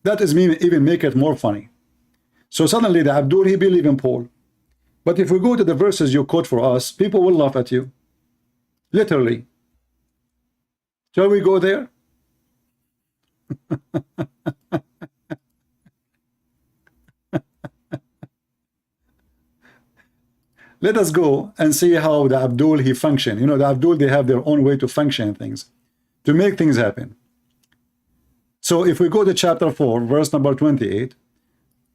That is even make it more funny. So suddenly the Abdul, he believe in Paul. But if we go to the verses you quote for us, people will laugh at you. Literally. Shall we go there? Let us go and see how the Abdul, he function. You know, the Abdul, they have their own way to function things, to make things happen. So if we go to chapter 4, verse number 28,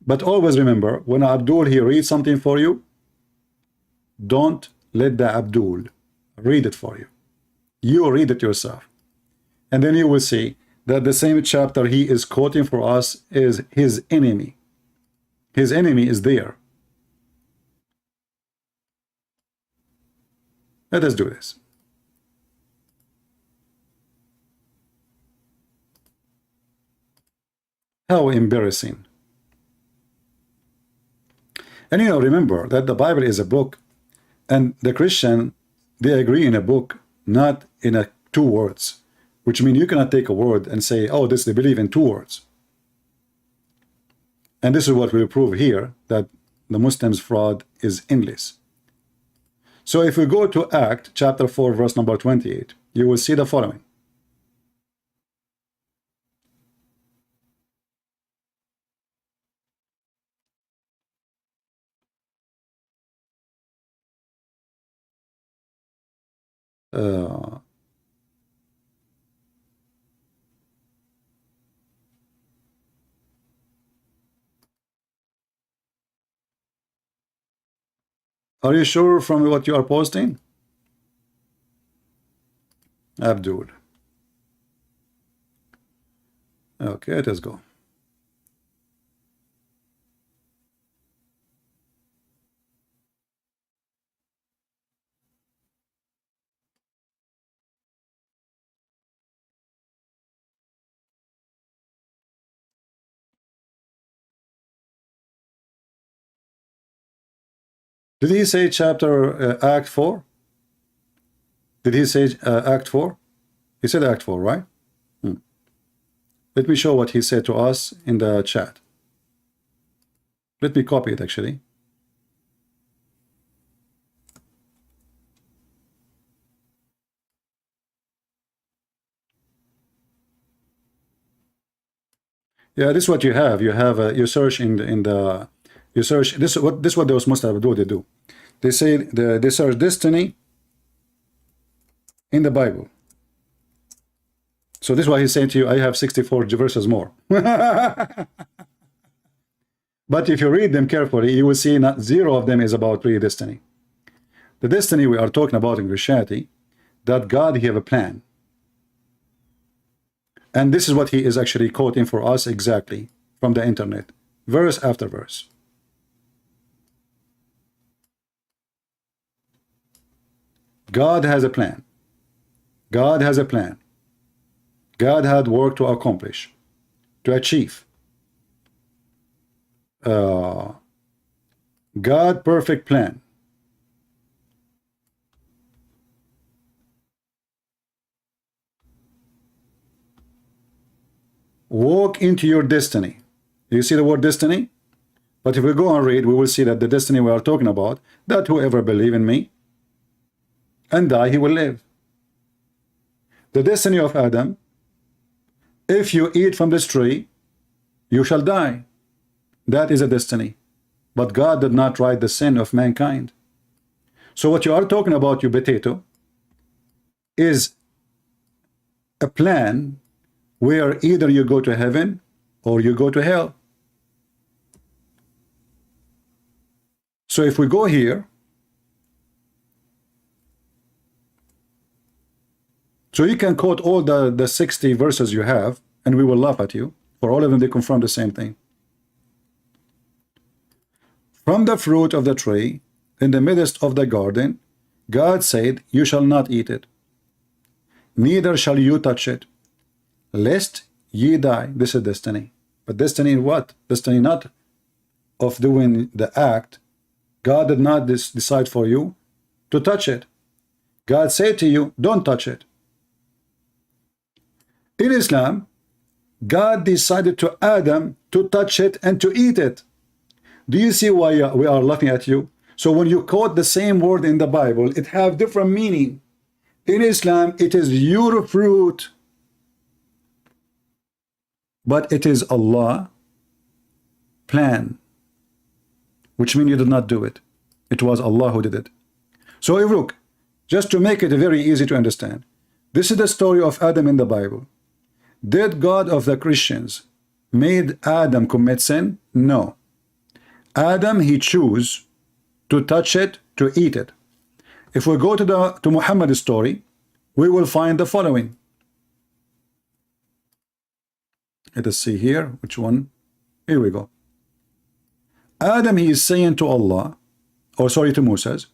but always remember, when Abdul, he reads something for you, don't let the Abdul read it for you. You read it yourself. And then you will see that the same chapter he is quoting for us is his enemy. His enemy is there. Let us do this. How embarrassing. And you know, remember that the Bible is a book, and the Christian, they agree in a book, not in two words, which means you cannot take a word and say, oh, this they believe in 2 words. And this is what we prove here, that the Muslims' fraud is endless. So if we go to Act chapter 4 verse number 28, you will see the following. Are you sure from what you are posting? Abdul. Okay, let us go. Did he say chapter Act 4? Did he say Act 4? He said Act 4, right? Let me show what he said to us in the chat. Let me copy it actually. Yeah, this is what you have. You have you search in the you search this what those Muslims do. They do. They say they search destiny in the Bible. So this is why he's saying to you, I have 64 verses more. But if you read them carefully, you will see not zero of them is about predestiny. The destiny we are talking about in Christianity, that God, he have a plan. And this is what he is actually quoting for us exactly from the internet, verse after verse. God has a plan. God has a plan. God had work to accomplish, to achieve. God perfect plan. Walk into your destiny. You see the word destiny? But if we go and read, we will see that the destiny we are talking about, that whoever believe in me and die, he will live. The destiny of Adam, if you eat from this tree, you shall die. That is a destiny. But God did not write the sin of mankind. So what you are talking about, you potato, is a plan where either you go to heaven or you go to hell. So if we go here, so you can quote all the 60 verses you have, and we will laugh at you. For all of them, they confirm the same thing. From the fruit of the tree, in the midst of the garden, God said, you shall not eat it, neither shall you touch it, lest ye die. This is destiny. But destiny in what? Destiny not of doing the act. God did not decide for you to touch it. God said to you, don't touch it. In Islam, God decided to Adam to touch it and to eat it. Do you see why we are laughing at you? So when you quote the same word in the Bible, it have different meaning. In Islam, it is your fruit, but it is Allah plan, which means you did not do it. It was Allah who did it. So if look, just to make it very easy to understand, this is the story of Adam in the Bible. Did God of the Christians made Adam commit sin? No. Adam, he chose to touch it, to eat it. If we go to Muhammad's story, we will find the following. Let us see here, which one? Here we go. Adam, he is saying to Allah, or sorry, to Moses,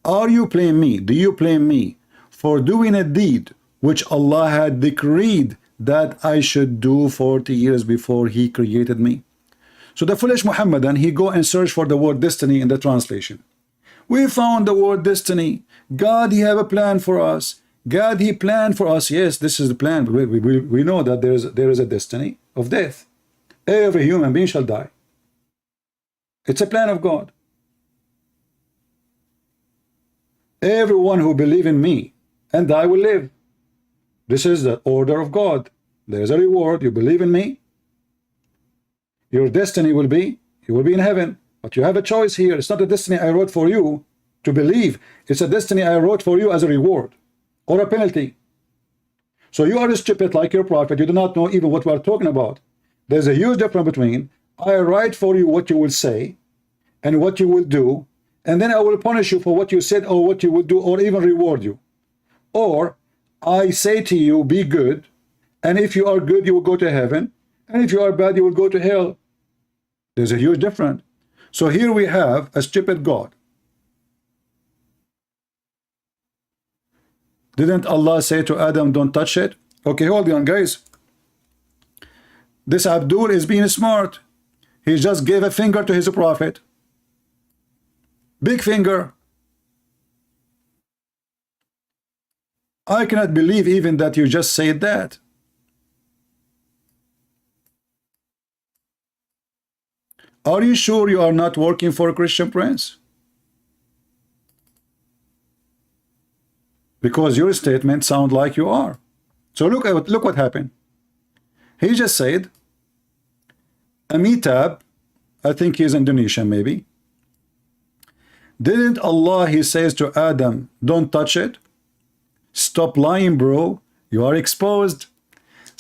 are you playing me? Do you blame me for doing a deed which Allah had decreed that I should do 40 years before he created me? So the foolish Muhammadan, he go and search for the word destiny in the translation. We found the word destiny. God, he have a plan for us. God, he planned for us. Yes, this is the plan. We know that there is a destiny of death. Every human being shall die. It's a plan of God. Everyone who believe in me and die will live. This is the order of God. There is a reward. You believe in me, your destiny will be, you will be in heaven. But you have a choice here. It's not a destiny I wrote for you to believe. It's a destiny I wrote for you as a reward or a penalty. So you are stupid like your prophet. You do not know even what we are talking about. There's a huge difference between I write for you what you will say and what you will do, and then I will punish you for what you said or what you will do, or even reward you. Or I say to you, be good, and if you are good, you will go to heaven, and if you are bad, you will go to hell. There's a huge difference. So here we have a stupid God. Didn't Allah say to Adam, don't touch it? Okay, hold on, guys. This Abdul is being smart. He just gave a finger to his prophet. Big finger. I cannot believe even that you just said that. Are you sure you are not working for a Christian Prince? Because your statement sounds like you are. So look what happened. He just said, Amitabh, I think he's Indonesian maybe. Didn't Allah, he says to Adam, don't touch it? Stop lying, bro. You are exposed.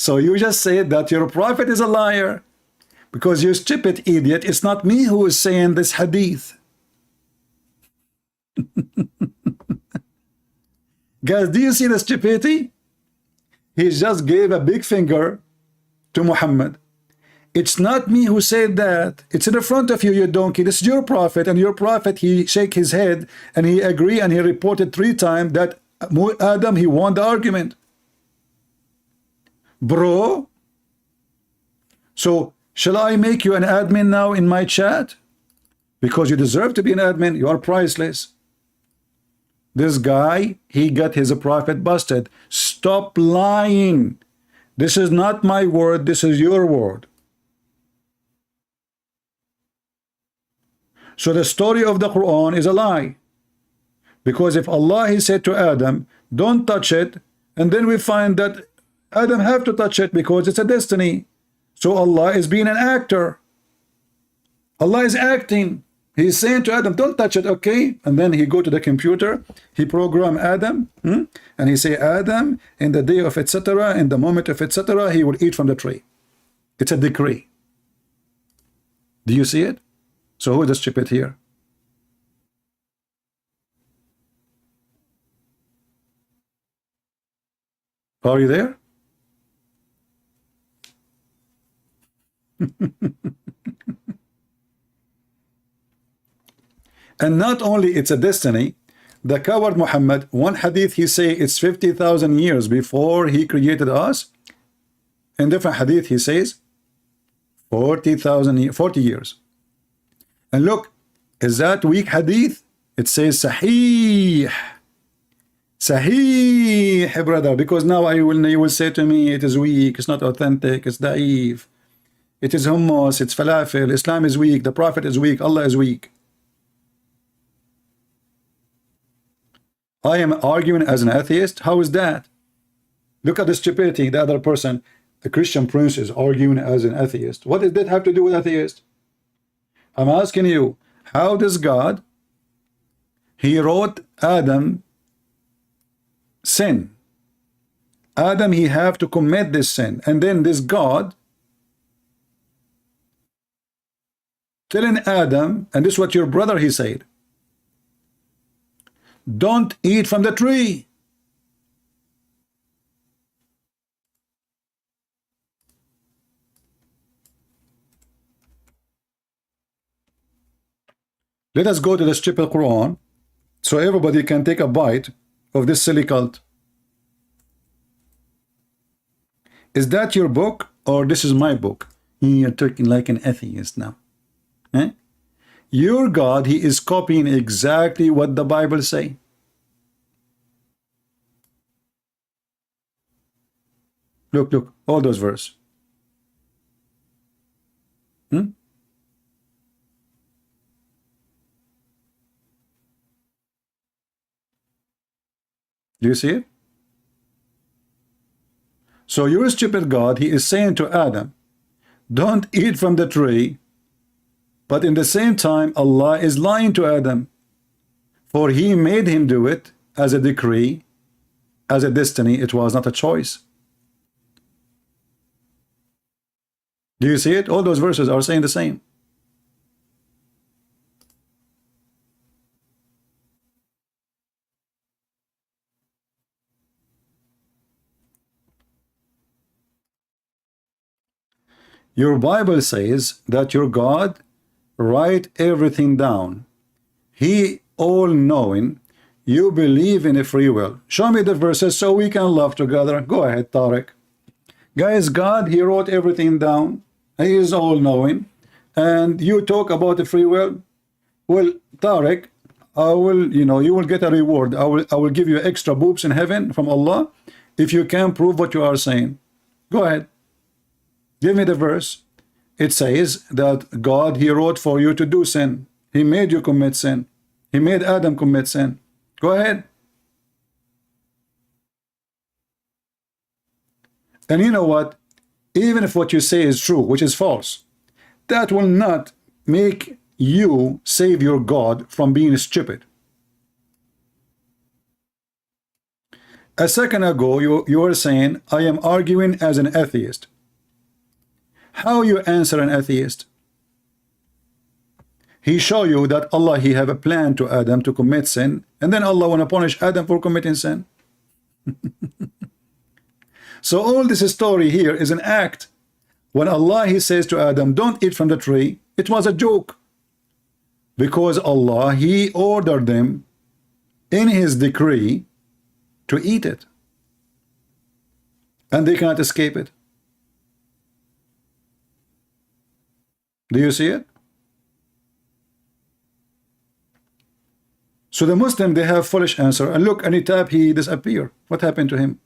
So you just said that your prophet is a liar. Because you stupid idiot, it's not me who is saying this hadith. Guys, do you see the stupidity? He just gave a big finger to Muhammad. It's not me who said that. It's in the front of you, you donkey. This is your prophet, and your prophet, he shake his head, and he agree, and he reported 3 times that Adam, he won the argument. Bro. So, shall I make you an admin now in my chat? Because you deserve to be an admin. You are priceless. This guy, he got his prophet busted. Stop lying. This is not my word. This is your word. So the story of the Quran is a lie. Because if Allah, he said to Adam, don't touch it, and then we find that Adam have to touch it because it's a destiny. So Allah is being an actor. Allah is acting. He's saying to Adam, don't touch it, okay? And then he go to the computer, he program Adam, and he say, Adam, in the day of etc., in the moment of etc., he will eat from the tree. It's a decree. Do you see it? So who is the stupid here? Are you there? And not only it's a destiny, the coward Muhammad, one hadith he say it's 50,000 years before he created us. In different hadith he says 40 years. And look, is that weak hadith? It says Sahih. Sahih, brother, because now you will say to me it is weak, it's not authentic, it's da'if, it is hummus, it's falafel, Islam is weak, the Prophet is weak, Allah is weak. I am arguing as an atheist? How is that? Look at the stupidity, the other person, the Christian prince is arguing as an atheist. What does that have to do with atheist? I'm asking you, how does God, he wrote Adam sin. Adam, he have to commit this sin. And then this God telling Adam, and this is what your brother he said, don't eat from the tree. Let us go to the stupid Quran so everybody can take a bite of this silly cult. Is that your book or this is my book? You're talking like an atheist now. Eh? Your God, he is copying exactly what the Bible say. Look, look, all those verses. Do you see it? So your stupid God, he is saying to Adam, don't eat from the tree, but in the same time, Allah is lying to Adam, for he made him do it as a decree, as a destiny. It was not a choice. Do you see it? All those verses are saying the same. Your Bible says that your God write everything down. He all-knowing. You believe in a free will. Show me the verses so we can love together. Go ahead, Tariq. Guys, God, he wrote everything down. He is all-knowing. And you talk about the free will. Well, Tariq, I will, you will get a reward. I will give you extra boobs in heaven from Allah if you can prove what you are saying. Go ahead. Give me the verse. It says that God, he wrote for you to do sin. He made you commit sin. He made Adam commit sin. Go ahead. And you know what? Even if what you say is true, which is false, that will not make you save your God from being stupid. A second ago, you were saying, I am arguing as an atheist. How you answer an atheist? He show you that Allah, he have a plan to Adam to commit sin, and then Allah want to punish Adam for committing sin. So all this story here is an act. When Allah, he says to Adam, don't eat from the tree, it was a joke. Because Allah, he ordered them in his decree to eat it. And they cannot escape it. Do you see it? So the Muslim, they have foolish answer. And look, any tap, he disappear. What happened to him?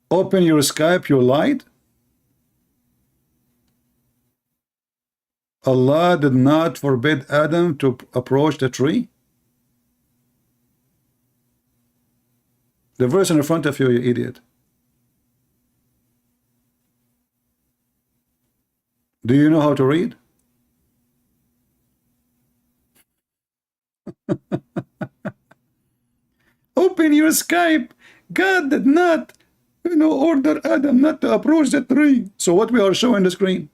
Open your Skype, you lied. Allah did not forbid Adam to approach the tree. The verse in front of you, you idiot. Do you know how to read? Open your Skype. God did not, order Adam not to approach the tree. So what we are showing the screen?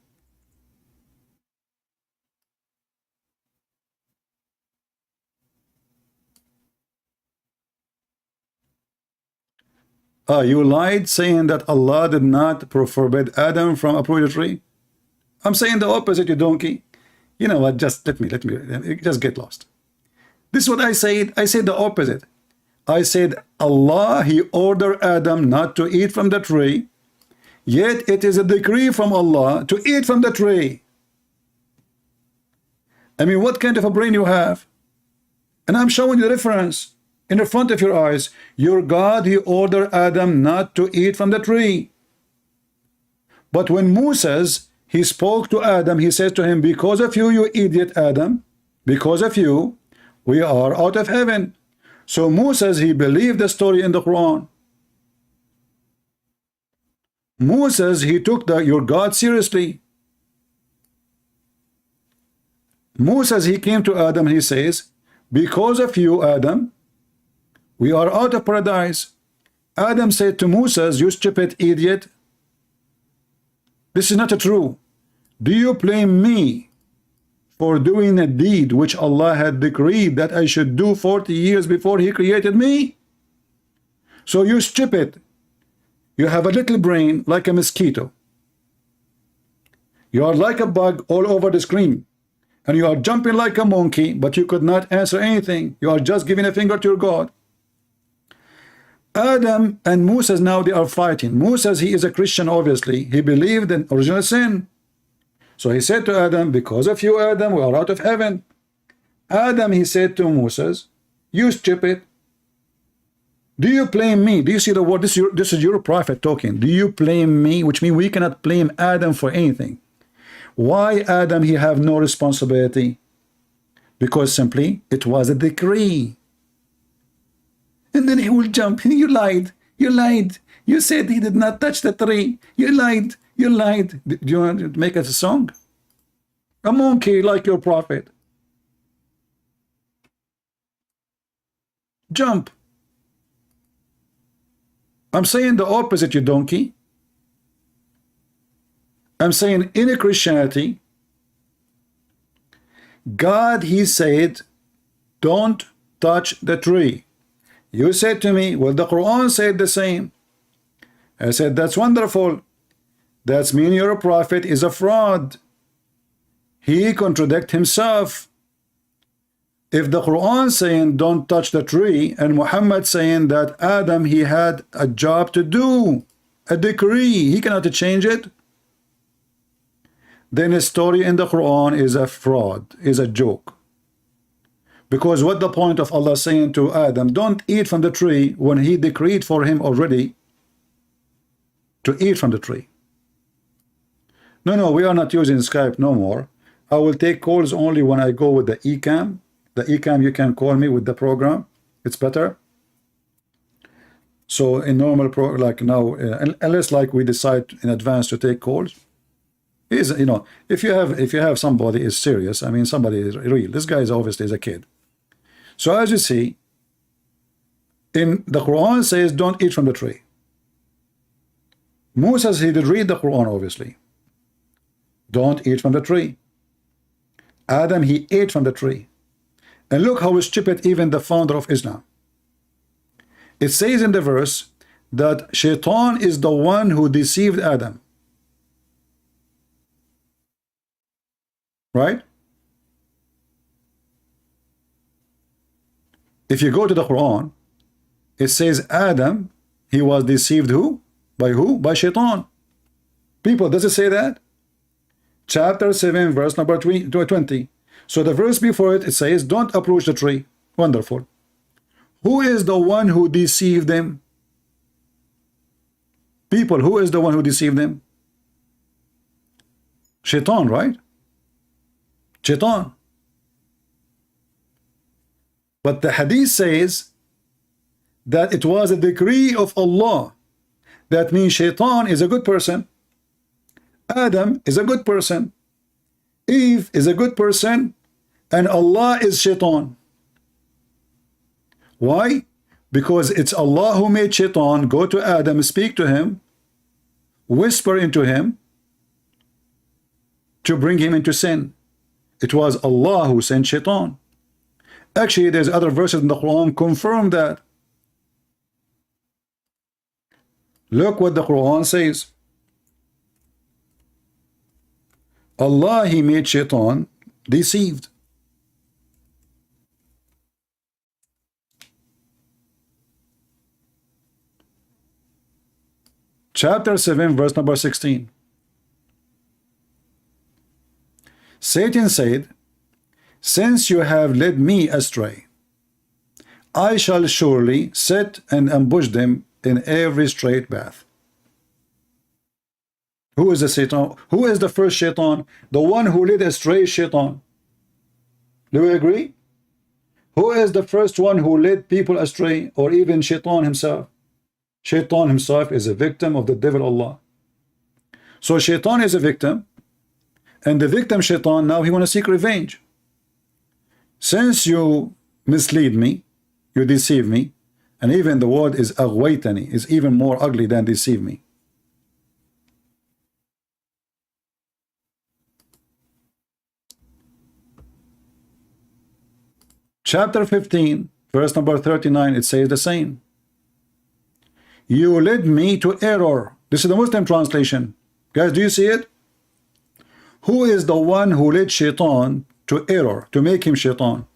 You lied saying that Allah did not forbid Adam from approaching the tree. I'm saying the opposite, you donkey. You know what? Just let me just get lost. This is what I said. I said the opposite. I said Allah, he ordered Adam not to eat from the tree, yet it is a decree from Allah to eat from the tree. I mean, what kind of a brain you have? And I'm showing you the reference in the front of your eyes. Your God, he ordered Adam not to eat from the tree. But when Moses, he spoke to Adam, he says to him, because of you, you idiot Adam, because of you, we are out of heaven. So Moses, he believed the story in the Quran. Moses, he took your God seriously. Moses, he came to Adam, he says, because of you, Adam, we are out of paradise. Adam said to Moses, you stupid idiot, this is not true. Do you blame me for doing a deed which Allah had decreed that I should do 40 years before he created me? So you stupid, you have a little brain like a mosquito. You are like a bug all over the screen, and you are jumping like a monkey, but you could not answer anything. You are just giving a finger to your God. Adam and Moses, now they are fighting. Moses, he is a Christian, obviously. He believed in original sin. So he said to Adam, because of you, Adam, we are out of heaven. Adam, he said to Moses, you stupid. Do you blame me? Do you see the word? This is your prophet talking. Do you blame me? Which means we cannot blame Adam for anything. Why Adam, he have no responsibility? Because simply it was a decree. And then he will jump. You lied. You lied. You said he did not touch the tree. You lied. You lied. Do you want to make it a song? A monkey like your prophet. Jump. I'm saying the opposite, you donkey. I'm saying in Christianity, God, he said, don't touch the tree. You said to me, well, the Quran said the same. I said, that's wonderful. That's mean your prophet is a fraud. He contradict himself. If the Quran saying don't touch the tree, and Muhammad saying that Adam, he had a job to do, a decree, he cannot change it, then his story in the Quran is a fraud, is a joke. Because what the point of Allah saying to Adam, don't eat from the tree, when he decreed for him already to eat from the tree? No, we are not using Skype no more. I will take calls only when I go with the eCam. The eCam, you can call me with the program. It's better. So in normal like now, unless like we decide in advance to take calls, is if you have somebody is serious, I mean somebody is real. This guy is obviously is a kid. So as you see, In the Quran says don't eat from the tree. Moses, he did read the Quran, obviously. Don't eat from the tree. Adam, he ate from the tree. And look how stupid even the founder of Islam. It says in the verse that Shaitan is the one who deceived Adam. Right? If you go to the Quran, it says Adam, he was deceived who? By who? By Shaitan. People, does it say that? Chapter 7, verse number 20. So the verse before it, it says, don't approach the tree. Wonderful. Who is the one who deceived them? People, who is the one who deceived them? Shaitan, right? Shaitan. But the hadith says that it was a decree of Allah. That means Shaitan is a good person. Adam is a good person. Eve is a good person. And Allah is Shaitan. Why? Because it's Allah who made Shaitan go to Adam, speak to him, whisper into him to bring him into sin. It was Allah who sent Shaitan. Actually, there's other verses in the Quran confirm that. Look what the Quran says. Allah, he made Shaitan deceived. Chapter 7, verse number 16. Satan said, since you have led me astray, I shall surely set and ambush them in every straight path. Who is the Satan? Who is the first Shaitan? The one who led astray Shaitan. Do we agree? Who is the first one who led people astray, or even Shaitan himself? Shaitan himself is a victim of the devil Allah. So Shaitan is a victim, and the victim Shaitan, now he want to seek revenge. Since you mislead me, you deceive me, and even the word is aghwaytani, is even more ugly than deceive me. Chapter 15, verse number 39, it says the same. You led me to error. This is the Muslim translation. Guys, do you see it? Who is the one who led Shaitan to error, to make him Shaitan?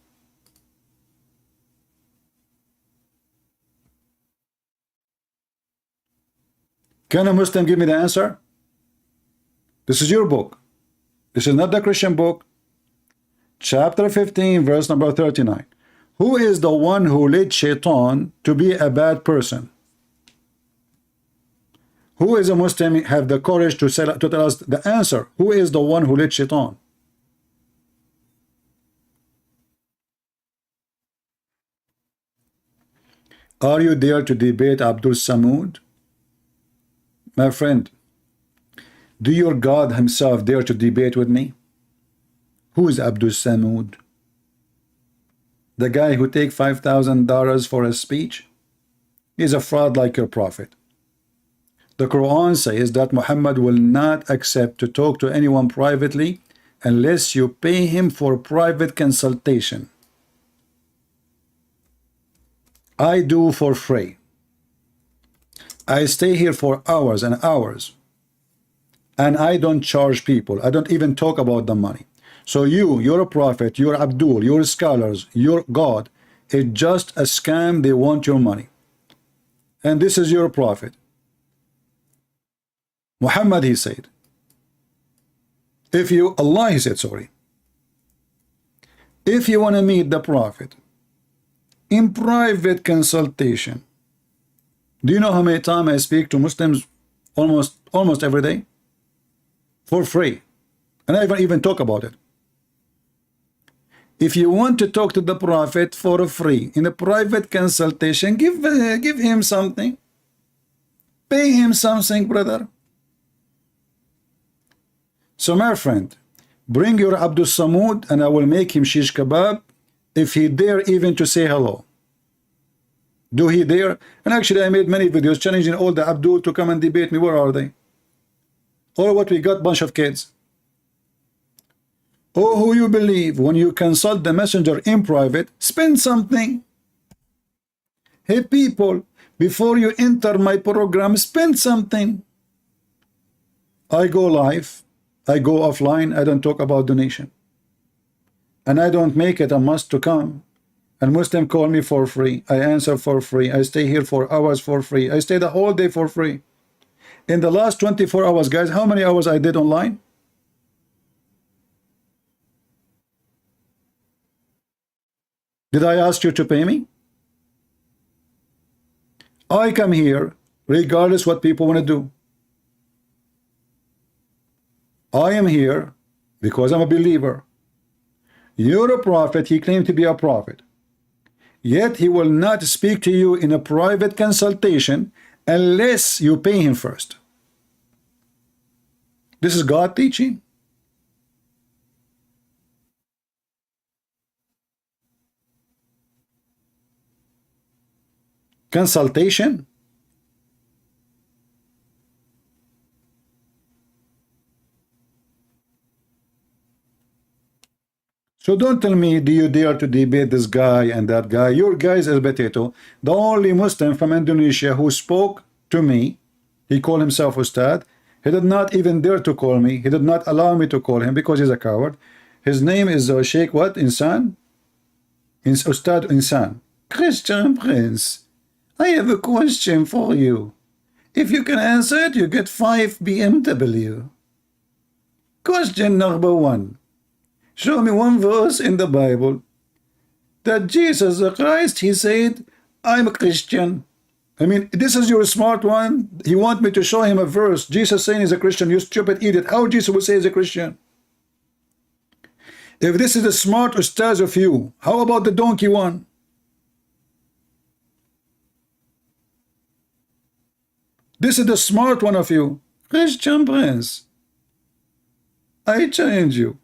Can a Muslim give me the answer? This is your book. This is not the Christian book. Chapter 15, verse number 39. Who is the one who led Shaitan to be a bad person? Who is a Muslim have the courage to tell us the answer? Who is the one who led Shaitan? Are you there to debate Abdul Samud? My friend, do your God himself dare to debate with me? Who is Abdul Samud? The guy who take $5,000 for a speech? He's a fraud like your prophet. The Quran says that Muhammad will not accept to talk to anyone privately unless you pay him for private consultation. I do for free. I stay here for hours and hours, and I don't charge people. I don't even talk about the money. So you're a prophet, you're Abdul, you're scholars, you're God. It's just a scam. They want your money. And this is your prophet. Muhammad, he said, Allah, he said, sorry, if you want to meet the prophet in private consultation, do you know how many times I speak to Muslims almost every day? For free. And I don't even talk about it. If you want to talk to the prophet for free in a private consultation, give him something. Pay him something, brother. So my friend, bring your Abdul Samud and I will make him shish kebab if he dare even to say hello. Do he dare? And actually I made many videos challenging all the Abdul to come and debate me. Where are they? Or what we got? Bunch of kids. Oh, who you believe when you consult the messenger in private, spend something. Hey people, before you enter my program, spend something. I go live, I go offline, I don't talk about donation. And I don't make it a must to come. And Muslim call me for free. I answer for free. I stay here for hours for free. I stay the whole day for free. In the last 24 hours, guys, how many hours I did online? Did I ask you to pay me? I come here regardless what people want to do. I am here because I'm a believer. You're a prophet. He claimed to be a prophet. Yet he will not speak to you in a private consultation unless you pay him first. This is God teaching. Consultation. So don't tell me, do you dare to debate this guy and that guy? Your guy is El Potato, the only Muslim from Indonesia who spoke to me. He called himself Ustad. He did not even dare to call me. He did not allow me to call him because he's a coward. His name is Sheikh what? Insan? Ustad Insan. Christian Prince, I have a question for you. If you can answer it, you get 5 BMW. Question number 1. Show me one verse in the Bible that Jesus Christ, he said, I'm a Christian. I mean, this is your smart one. You want me to show him a verse. Jesus saying he's a Christian. You stupid idiot. How Jesus will say he's a Christian? If this is the smart ustaz of you, how about the donkey one? This is the smart one of you. Christian Prince, I challenge you.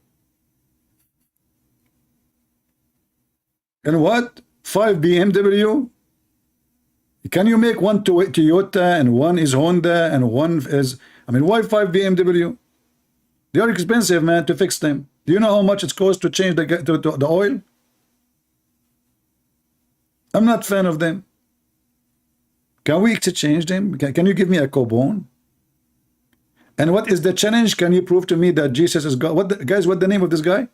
And what? 5 BMW? Can you make one Toyota and one is Honda and one is... I mean, why 5 BMW? They are expensive, man, to fix them. Do you know how much it costs to change the oil? I'm not a fan of them. Can we exchange them? Can you give me a coupon? And what is the challenge? Can you prove to me that Jesus is God? Guys, what the name of this guy?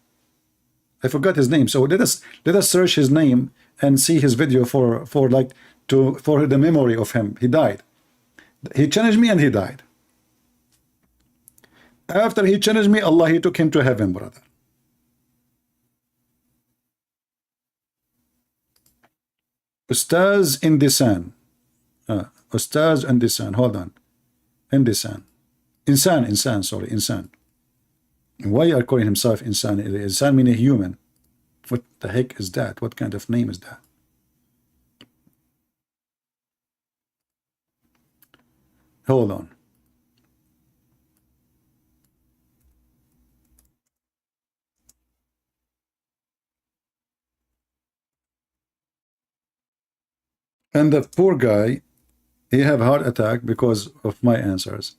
I forgot his name. So let us search his name and see his video for the memory of him. He died. He challenged me and he died. After he challenged me, Allah, he took him to heaven, brother. Ustaz Indisan. Ustaz Indisan. Hold on. Indisan. Insan, sorry, Insan. Why are calling himself Insan? Insan meaning human. What the heck is that? What kind of name is that? Hold on. And the poor guy, he have heart attack because of my answers.